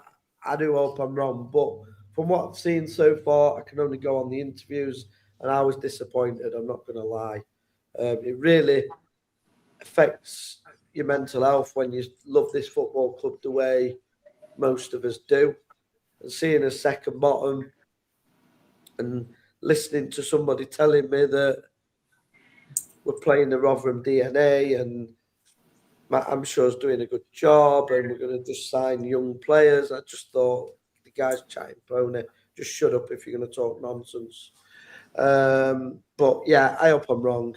Speaker 2: do hope I'm wrong, but from what I've seen so far, I can only go on the interviews, and I was disappointed. I'm not going to lie. It really affects your mental health when you love this football club the way most of us do. And seeing a second bottom and listening to somebody telling me that we're playing the Rotherham DNA and Matt Amshaw's doing a good job and we're going to just sign young players, I just thought, the guy's chatting pony. Just shut up if you're going to talk nonsense. But yeah, I hope I'm wrong.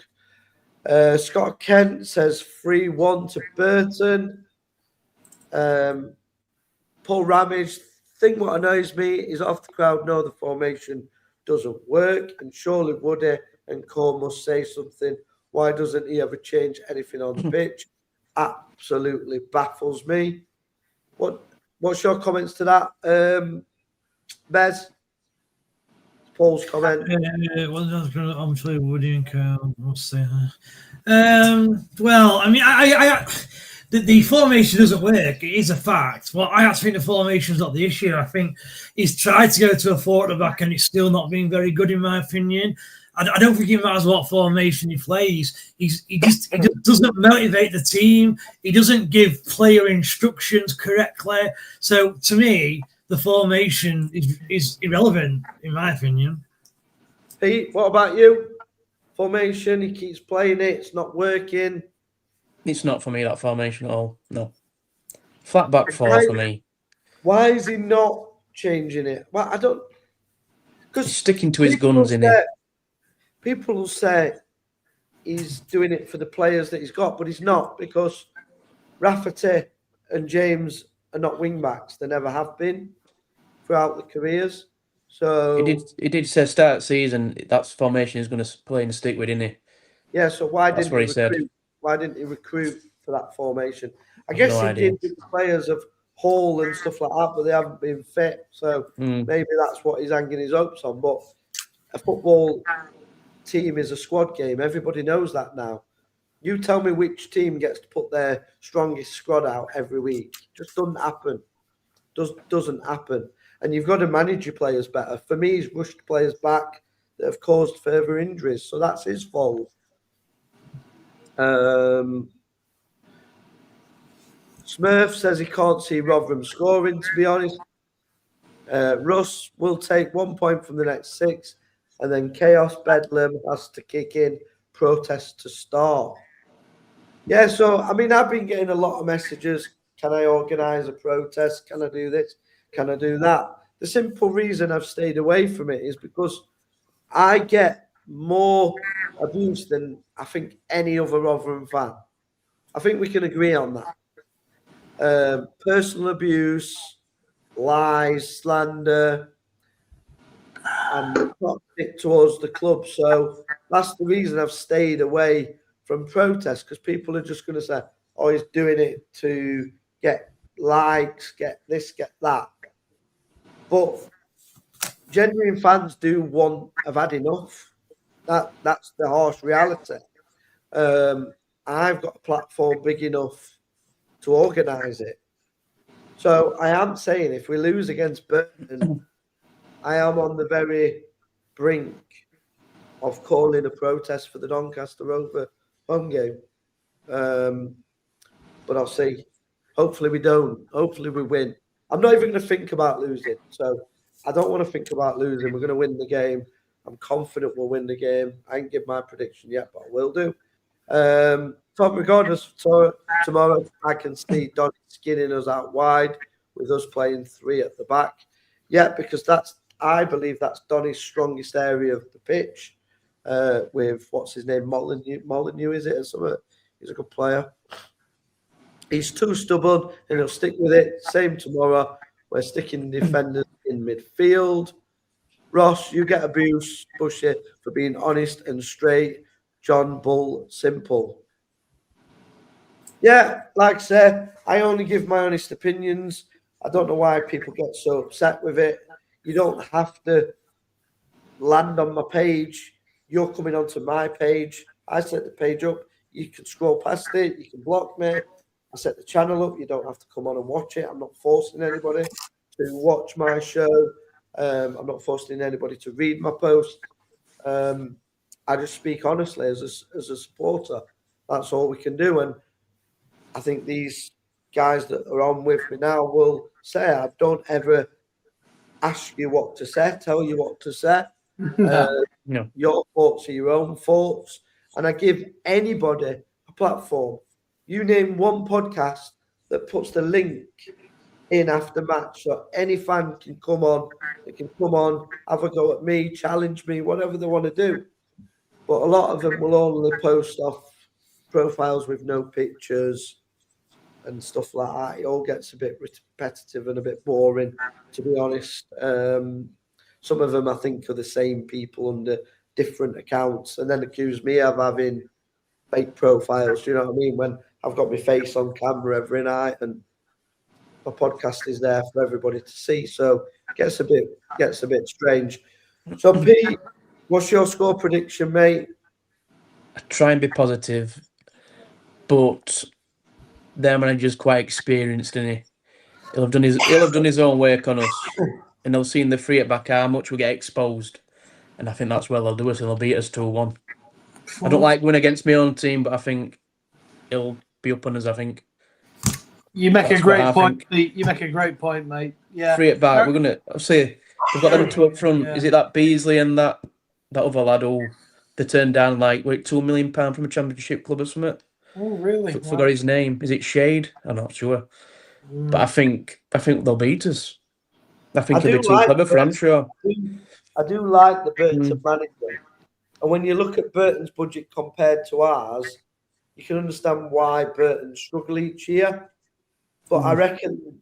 Speaker 2: Scott Kent says 3-1 to Burton. Paul Ramage, thing what annoys me is off the crowd know the formation doesn't work, and surely Woody and Cole must say something. Why doesn't he ever change anything on the pitch? Absolutely baffles me. What's your comments to that, Bez? Paul's comment.
Speaker 4: I'm sure Woody and Carl will say that. Well, I mean, the formation doesn't work. It is a fact. Well, I actually think the formation is not the issue. I think he's tried to go to a quarterback and it's still not been very good, in my opinion. I don't think it matters what formation he plays. He just doesn't motivate the team. He doesn't give player instructions correctly. So to me, the formation is irrelevant, in my opinion.
Speaker 2: Pete, what about you? Formation, he keeps playing it. It's not working.
Speaker 5: It's not for me, that formation at all. No. Flat back four for me.
Speaker 2: Why is he not changing it? Well, I don't... Because
Speaker 5: he's sticking to his guns, in it.
Speaker 2: People will say he's doing it for the players that he's got, but he's not, because Rafferty and James are not wing backs. They never have been throughout the careers. So
Speaker 5: he did say start season that's formation he's going to play and stick with, didn't he?
Speaker 2: Yeah. So why
Speaker 5: that's what he said.
Speaker 2: Why didn't he recruit for that formation? I guess he did with players of Hall and stuff like that, but they haven't been fit. So maybe that's what he's hanging his hopes on. But a football team is a squad game. Everybody knows that now. You tell me which team gets to put their strongest squad out every week. Just doesn't happen. Doesn't happen. And you've got to manage your players better. For me, he's rushed players back that have caused further injuries. So that's his fault. Smurf says he can't see Rotherham scoring, to be honest. Russ will take 1 point from the next 6. And then Chaos Bedlam has to kick in, protest to start. Yeah, so, I mean, I've been getting a lot of messages. Can I organise a protest? Can I do this? Can I do that? The simple reason I've stayed away from it is because I get more abuse than I think any other Rotherham fan. I think we can agree on that. Personal abuse, lies, slander, and toxic towards the club. So that's the reason I've stayed away from protests, because people are just going to say, oh, he's doing it to get likes, get this, get that. But genuine fans have had enough. That's the harsh reality. I've got a platform big enough to organise it. So I am saying if we lose against Burton, I am on the very brink of calling a protest for the Doncaster Rover home game. But I'll see. Hopefully we don't. Hopefully we win. I'm not even going to think about losing. So I don't want to think about losing. We're going to win the game. I'm confident we'll win the game. I ain't give my prediction yet, but I will do. So regardless, tomorrow I can see Donny skinning us out wide with us playing 3 at the back. Yeah, because I believe that's Donny's strongest area of the pitch. With what's his name, Molyneux, is it or something? He's a good player. He's too stubborn and he'll stick with it. Same tomorrow. We're sticking defenders in midfield. Ross, you get abuse, Bushy, for being honest and straight. John Bull, simple. Yeah, like I said, I only give my honest opinions. I don't know why people get so upset with it. You don't have to land on my page. You're coming onto my page. I set the page up. You can scroll past it. You can block me. I set the channel up. You don't have to come on and watch it. I'm not forcing anybody to watch my show. I'm not forcing anybody to read my post. I just speak honestly as a supporter. That's all we can do. And I think these guys that are on with me now will say, I don't ever ask you what to say, tell you what to say.
Speaker 5: No.
Speaker 2: Your thoughts are your own thoughts. And I give anybody a platform. You name one podcast that puts the link in after match, so any fan can come on. They can come on, have a go at me, challenge me, whatever they want to do. But a lot of them will only post off profiles with no pictures and stuff like that. It all gets a bit repetitive and a bit boring, to be honest. Some of them, I think, are the same people under different accounts and then accuse me of having fake profiles. Do you know what I mean? When I've got my face on camera every night and my podcast is there for everybody to see. So it gets a bit strange. So Pete, what's your score prediction, mate?
Speaker 5: I try and be positive, but their manager's quite experienced, isn't he? He'll have done his own work on us, and he'll see in the 3 at back how much we get exposed. And I think that's where they'll do us. He'll beat us 2-1. I don't like going against my own team, but I think he'll be up on us. I think.
Speaker 3: You make a great point, Pete. You make a great point, mate. Yeah.
Speaker 5: 3 at back. We're gonna. I'll say we've got them 2 up front. Yeah. Is it that Beasley and that other lad who they turned down like £2 million from a championship club or something?
Speaker 3: Oh, really?
Speaker 5: Forgot his name. Is it Shade? I'm not sure. But I think they'll beat us. I think they'll be too clever for Hanshaw.
Speaker 2: I do like the Burton manager. And when you look at Burton's budget compared to ours, you can understand why Burton struggle each year. But I reckon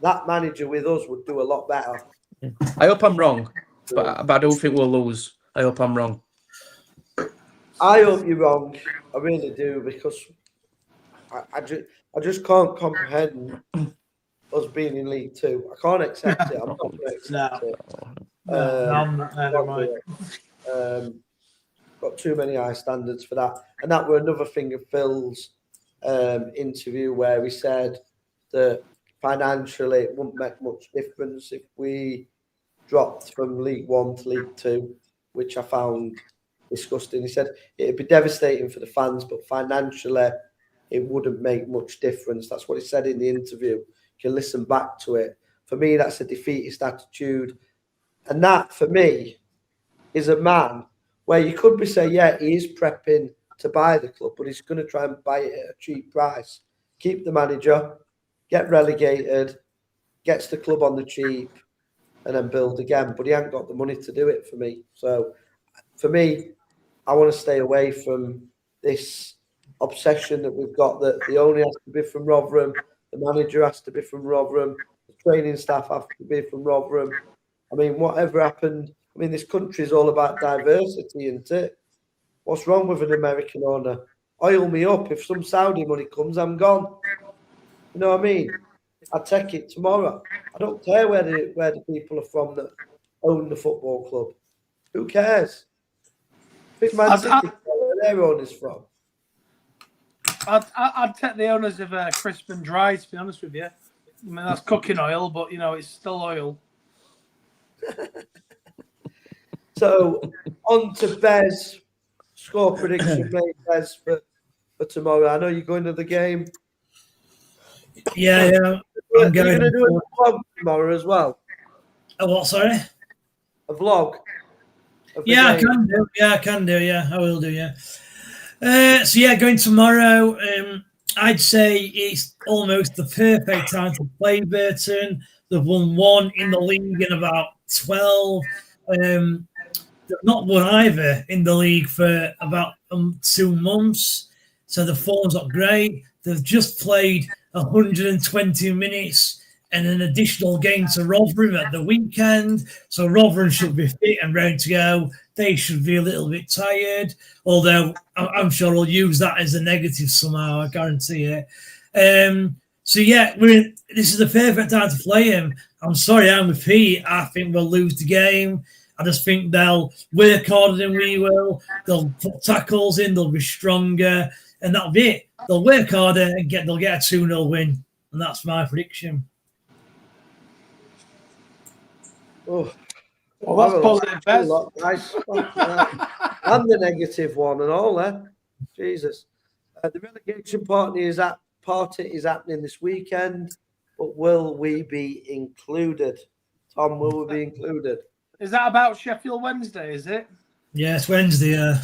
Speaker 2: that manager with us would do a lot better.
Speaker 5: I hope I'm wrong, but I don't think we'll lose. I hope I'm wrong.
Speaker 2: I hope you're wrong. I really do, because I just can't comprehend us being in League Two. I can't accept it. I'm not going to accept it.
Speaker 3: I'm not.
Speaker 2: Got too many high standards for that. And that were another thing of Phil's interview where he said that financially it wouldn't make much difference if we dropped from League One to League Two, which I found disgusting. He said it'd be devastating for the fans, but financially it wouldn't make much difference. That's what he said in the interview. You can listen back to it. For me, that's a defeatist attitude. And that, for me, is a man where you could be saying, yeah, he is prepping to buy the club, but he's going to try and buy it at a cheap price. Keep the manager, get relegated, gets the club on the cheap, and then build again. But he hasn't got the money to do it for me. So, for me, I want to stay away from this obsession that we've got that the owner has to be from Rotherham, the manager has to be from Rotherham, the training staff have to be from Rotherham. I mean, whatever happened, I mean, this country is all about diversity, isn't it? What's wrong with an American owner? Oil me up. If some Saudi money comes, I'm gone. You know what I mean? I take it tomorrow. I don't care where the people are from that own the football club. Who cares? I think Man City, where their owners from.
Speaker 3: I'd take the owners of Crisp and Dry, to be honest with you. I mean, that's cooking oil, but, it's still oil.
Speaker 2: So, on to Bez. Score prediction, mate, Bez, for tomorrow. I know you're going to the game.
Speaker 4: Yeah.
Speaker 2: I'm going to do a vlog tomorrow as well.
Speaker 4: A what, sorry?
Speaker 2: A vlog.
Speaker 4: Yeah, I can do. Yeah, I will do. Yeah. Going tomorrow. I'd say it's almost the perfect time to play Burton. They've won 1 in the league in about 12. They've not won either in the league for about 2 months. So the form's not great. They've just played 120 minutes and an additional game to Rotherham at the weekend. So Rotherham should be fit and ready to go. They should be a little bit tired, although I'm sure we'll use that as a negative somehow. I guarantee it. This is the perfect time to play him. I'm sorry, I'm with Pete. I think we'll lose the game. I just think they'll work harder than we will. They'll put tackles in. They'll be stronger, and that'll be it. They'll work harder and they'll get a 2-0 win, and that's my prediction.
Speaker 2: Oh,
Speaker 3: well, that's positive, Bez.
Speaker 2: Nice. And the negative one and all there. Jesus. The relegation party is happening this weekend, but will we be included? Tom, will we be included?
Speaker 3: Is that about Sheffield Wednesday, is it?
Speaker 4: Yeah, it's Wednesday,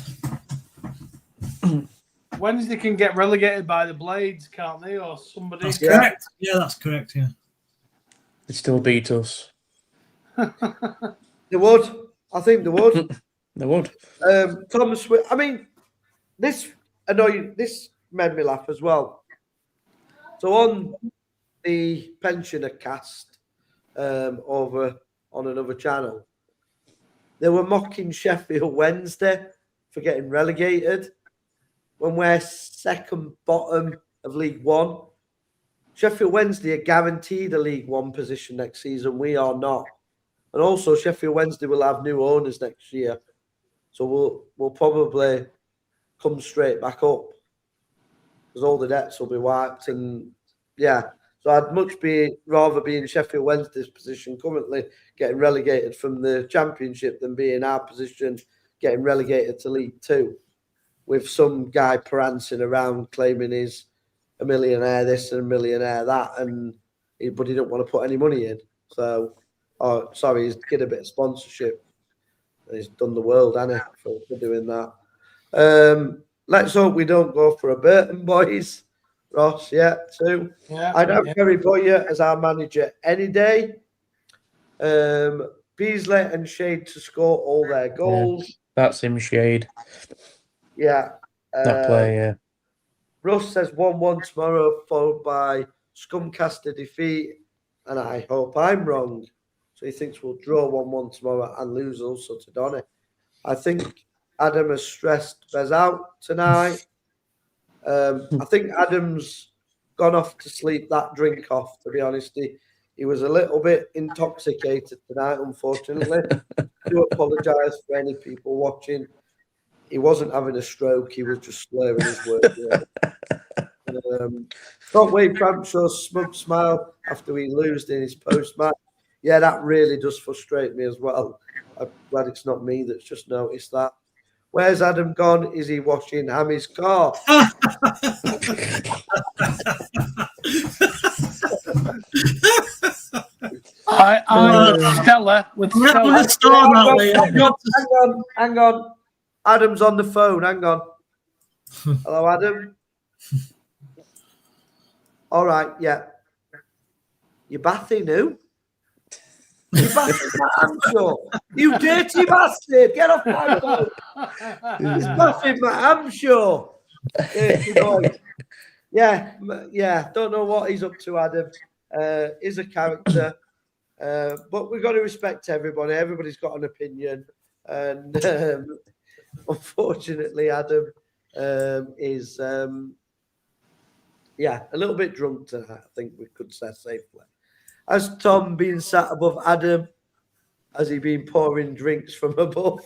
Speaker 3: Wednesday can get relegated by the Blades, can't they? Or somebody.
Speaker 4: That's correct. Yeah, that's correct, yeah.
Speaker 5: They still beat us.
Speaker 2: They would. I think they would.
Speaker 5: They would.
Speaker 2: Thomas, I mean, this made me laugh as well. So on the pensioner cast over on another channel, they were mocking Sheffield Wednesday for getting relegated when we're second bottom of League One. Sheffield Wednesday are guaranteed a League One position next season. We are not. And also, Sheffield Wednesday will have new owners next year. So we'll probably come straight back up because all the debts will be wiped. And yeah, so I'd much rather be in Sheffield Wednesday's position currently getting relegated from the Championship than be in our position getting relegated to League Two with some guy prancing around claiming he's a millionaire this and a millionaire that, but he don't want to put any money in. So, he's get a bit of sponsorship. He's done the world, hasn't he, for doing that. Let's hope we don't go for a Burton, boys. Ross, too.
Speaker 3: Yeah,
Speaker 2: I'd have Gary Boyer as our manager any day. Beasley and Shade to score all their goals.
Speaker 5: Yeah, that's him, Shade.
Speaker 2: Yeah.
Speaker 5: That play, yeah.
Speaker 2: Russ says 1-1 tomorrow, followed by Scumcaster defeat, and I hope I'm wrong. So he thinks we'll draw 1-1 tomorrow and lose also to Donny. I think Adam has stressed Bez out tonight. I think Adam's gone off to sleep that drink off, to be honest. He was a little bit intoxicated tonight, unfortunately. I do apologise for any people watching. He wasn't having a stroke. He was just slurring his words. Can't wait Pramp shows smug smile after we lose in his post-match. Yeah, that really does frustrate me as well. I'm glad it's not me that's just noticed that. Where's Adam gone? Is he washing Hammy's car?
Speaker 3: Stella with Stella.
Speaker 2: Hang on. Adam's on the phone. Hang on. Hello, Adam. All right, yeah. You're bathing who? You're bathing Matt Hamshaw. You dirty bastard. Get off my phone. He's bathing Matt Hamshaw. Dirty boy. Yeah. Don't know what he's up to, Adam. He's a character. But we've got to respect everybody. Everybody's got an opinion. And unfortunately, Adam is a little bit drunk tonight, I think we could say safely. Has Tom been sat above Adam? Has he been pouring drinks from above?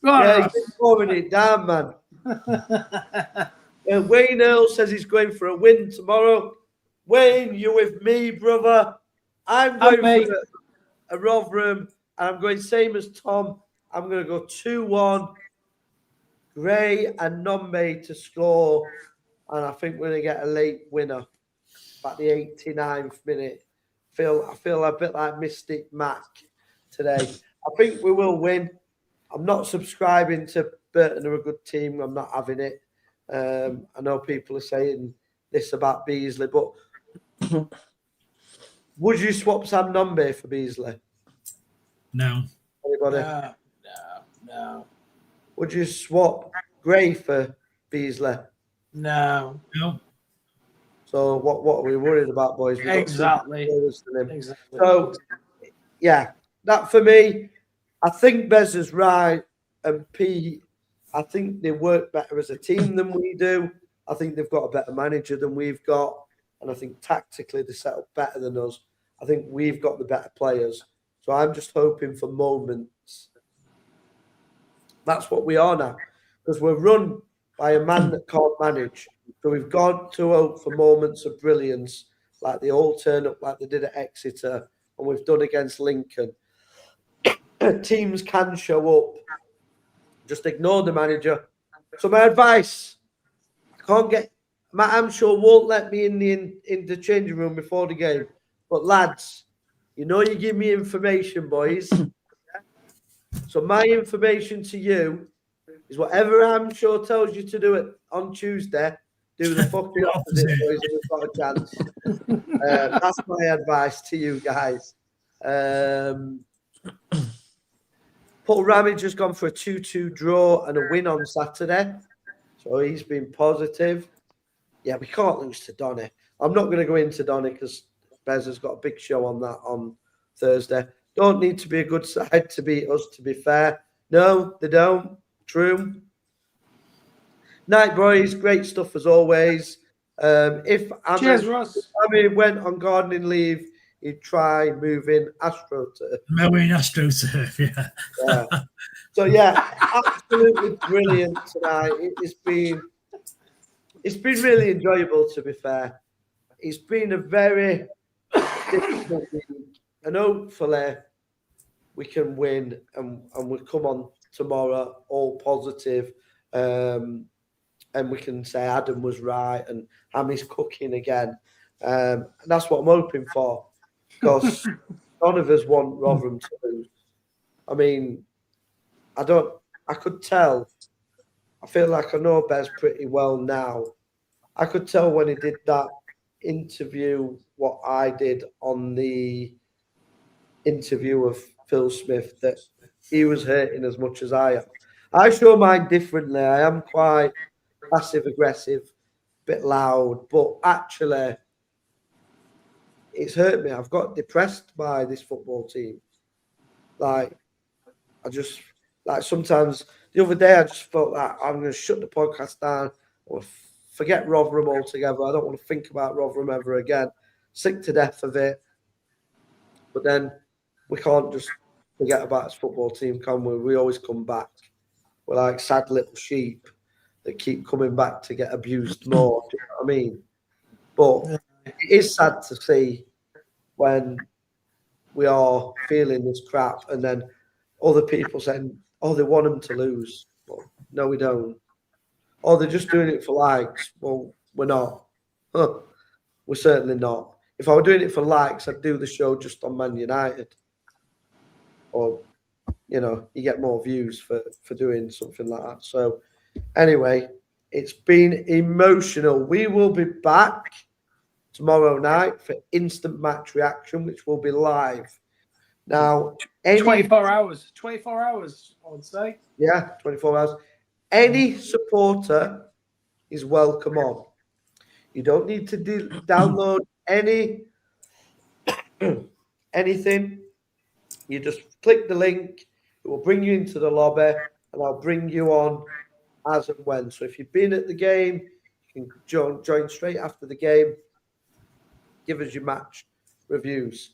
Speaker 2: Yeah, he's been pouring it down, man. Wayne Earl says he's going for a win tomorrow. Wayne, you with me, brother? I'm going for a Rotherham, and I'm going same as Tom. I'm going to go 2-1. Gray and Nombe to score, and I think we're going to get a late winner at the 89th minute. I feel a bit like Mystic Mac today. I think we will win. I'm not subscribing to Burton are a good team. I'm not having it. I know people are saying this about Beasley, but would you swap Sam Nombe for Beasley?
Speaker 4: No.
Speaker 2: Anybody?
Speaker 3: No.
Speaker 2: Would you swap Gray for Beasley?
Speaker 3: No.
Speaker 2: So what are we worried about, boys? We've got
Speaker 3: Exactly.
Speaker 2: So yeah, that for me, I think Bez is right, and P, I think they work better as a team than we do. I think they've got a better manager than we've got, and I think tactically they're set up better than us. I think we've got the better players. So I'm just hoping for moments. That's what we are now, because we're run by a man that can't manage. So we've got to hope for moments of brilliance, like they all turn up like they did at Exeter, and we've done against Lincoln. Teams can show up. Just ignore the manager. So my advice, I can't get, Matt Amshaw won't let me in the changing room before the game. But lads, you know you give me information, boys. So my information to you is whatever Amshaw tells you to do it on Tuesday, do the fucking opposite, boys, and we've got a chance. That's my advice to you guys. Paul Ramage has gone for a 2-2 draw and a win on Saturday. So he's been positive. Yeah, we can't lose to Donny. I'm not going to go into Donny because Bez has got a big show on that on Thursday. Don't need to be a good side to beat us, to be fair. No, they don't. True. Night, boys. Great stuff as always. If
Speaker 3: Cheers, Ross.
Speaker 2: Amy went on gardening leave, he'd try moving AstroTurf.
Speaker 4: Moving AstroTurf, yeah.
Speaker 2: So yeah, absolutely brilliant tonight. It's been really enjoyable, to be fair. It's been a very difficult week, and hopefully we can win and we'll come on tomorrow all positive, and we can say Adam was right and Hammy's cooking again. And that's what I'm hoping for, because none of us want Rotherham to lose. I mean, I could tell. I feel like I know Bez pretty well now. I could tell when he did that interview, what I did on the interview of Phil Smith, that he was hurting as much as I am. I show mine differently. I am quite passive aggressive, a bit loud, but actually it's hurt me. I've got depressed by this football team. Sometimes the other day I just felt like I'm going to shut the podcast down or forget Rotherham altogether. I don't want to think about Rotherham ever again. Sick to death of it. But then we can't just forget about this football team, can we? We always come back. We're like sad little sheep that keep coming back to get abused more. Do you know what I mean? But it is sad to see when we are feeling this crap and then other people saying, oh, they want them to lose. Well, no, we don't. Oh, they're just doing it for likes. Well, we're not. We're certainly not. If I were doing it for likes, I'd do the show just on Man United. Or, you get more views for doing something like that. So, anyway, it's been emotional. We will be back tomorrow night for instant match reaction, which will be live. Now,
Speaker 3: 24 hours. 24 hours, I would say.
Speaker 2: Yeah, 24 hours. Any supporter is welcome on. You don't need to download anything. You just click the link. It will bring you into the lobby, and I'll bring you on as and when. So if you've been at the game, you can join straight after the game. Give us your match reviews.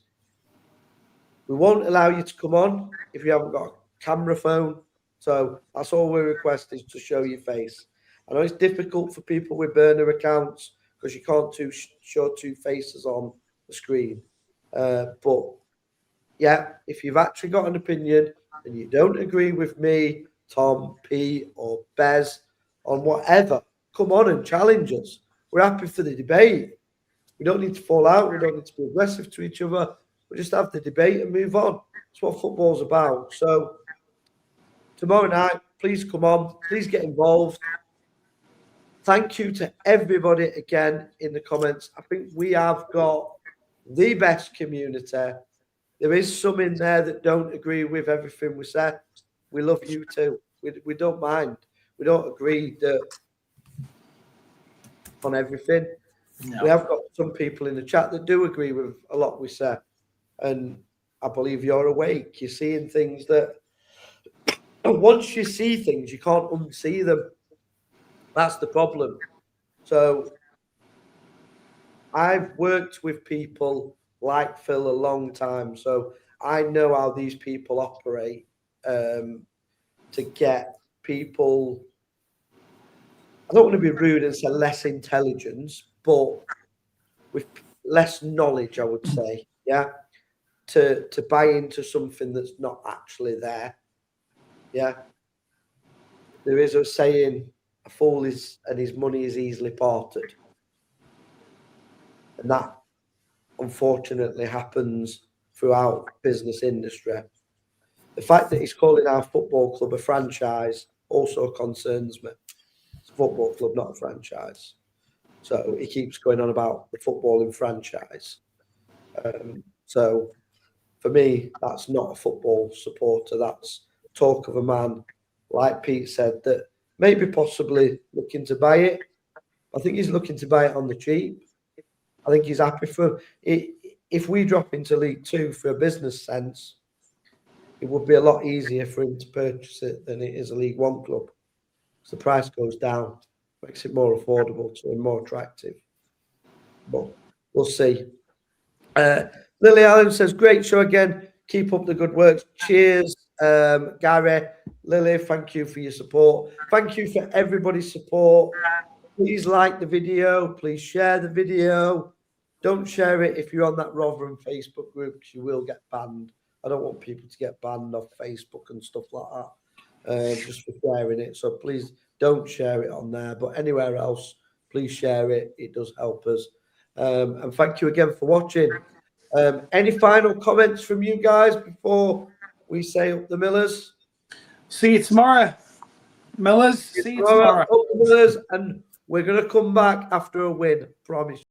Speaker 2: We won't allow you to come on if you haven't got a camera phone. So that's all we request, is to show your face. I know it's difficult for people with burner accounts because you can't show two faces on the screen. But yeah, if you've actually got an opinion and you don't agree with me, Tom, Pete, or Bez on whatever, come on and challenge us. We're happy for the debate. We don't need to fall out. We don't need to be aggressive to each other. We just have the debate and move on. That's what football's about. So tomorrow night, please come on. Please get involved. Thank you to everybody again in the comments. I think we have got the best community. There is some in there that don't agree with everything we said. We love you too. We don't mind. We don't agree on everything. No. We have got some people in the chat that do agree with a lot we say. And I believe you're awake. You're seeing things that once you see things, you can't unsee them. That's the problem. So I've worked with people like Phil a long time. So I know how these people operate to get people, I don't want to be rude and say less intelligence, but with less knowledge, I would say, yeah, to buy into something that's not actually there. Yeah. There is a saying, a fool is, and his money is easily parted. And that unfortunately happens throughout business industry. The fact that he's calling our football club a franchise also concerns me. It's a football club, not a franchise. So he keeps going on about the footballing franchise. So for me, that's not a football supporter. That's talk of a man, like Pete said, that maybe possibly looking to buy it. I think he's looking to buy it on the cheap. I think he's happy for it. If we drop into League Two for a business sense, it would be a lot easier for him to purchase it than it is a League One club. So the price goes down, makes it more affordable to him, more attractive. But we'll see. Lily Allen says, great show again. Keep up the good work. Cheers, Gary. Lily, thank you for your support. Thank you for everybody's support. Please like the video. Please share the video. Don't share it if you're on that Rotherham Facebook group, because you will get banned. I don't want people to get banned off Facebook and stuff like that, just for sharing it. So please don't share it on there. But anywhere else, please share it. It does help us. And thank you again for watching. Any final comments from you guys before we say up the Millers?
Speaker 3: See you tomorrow, Millers. See you tomorrow.
Speaker 2: Up the Millers, and we're going to come back after a win, promise.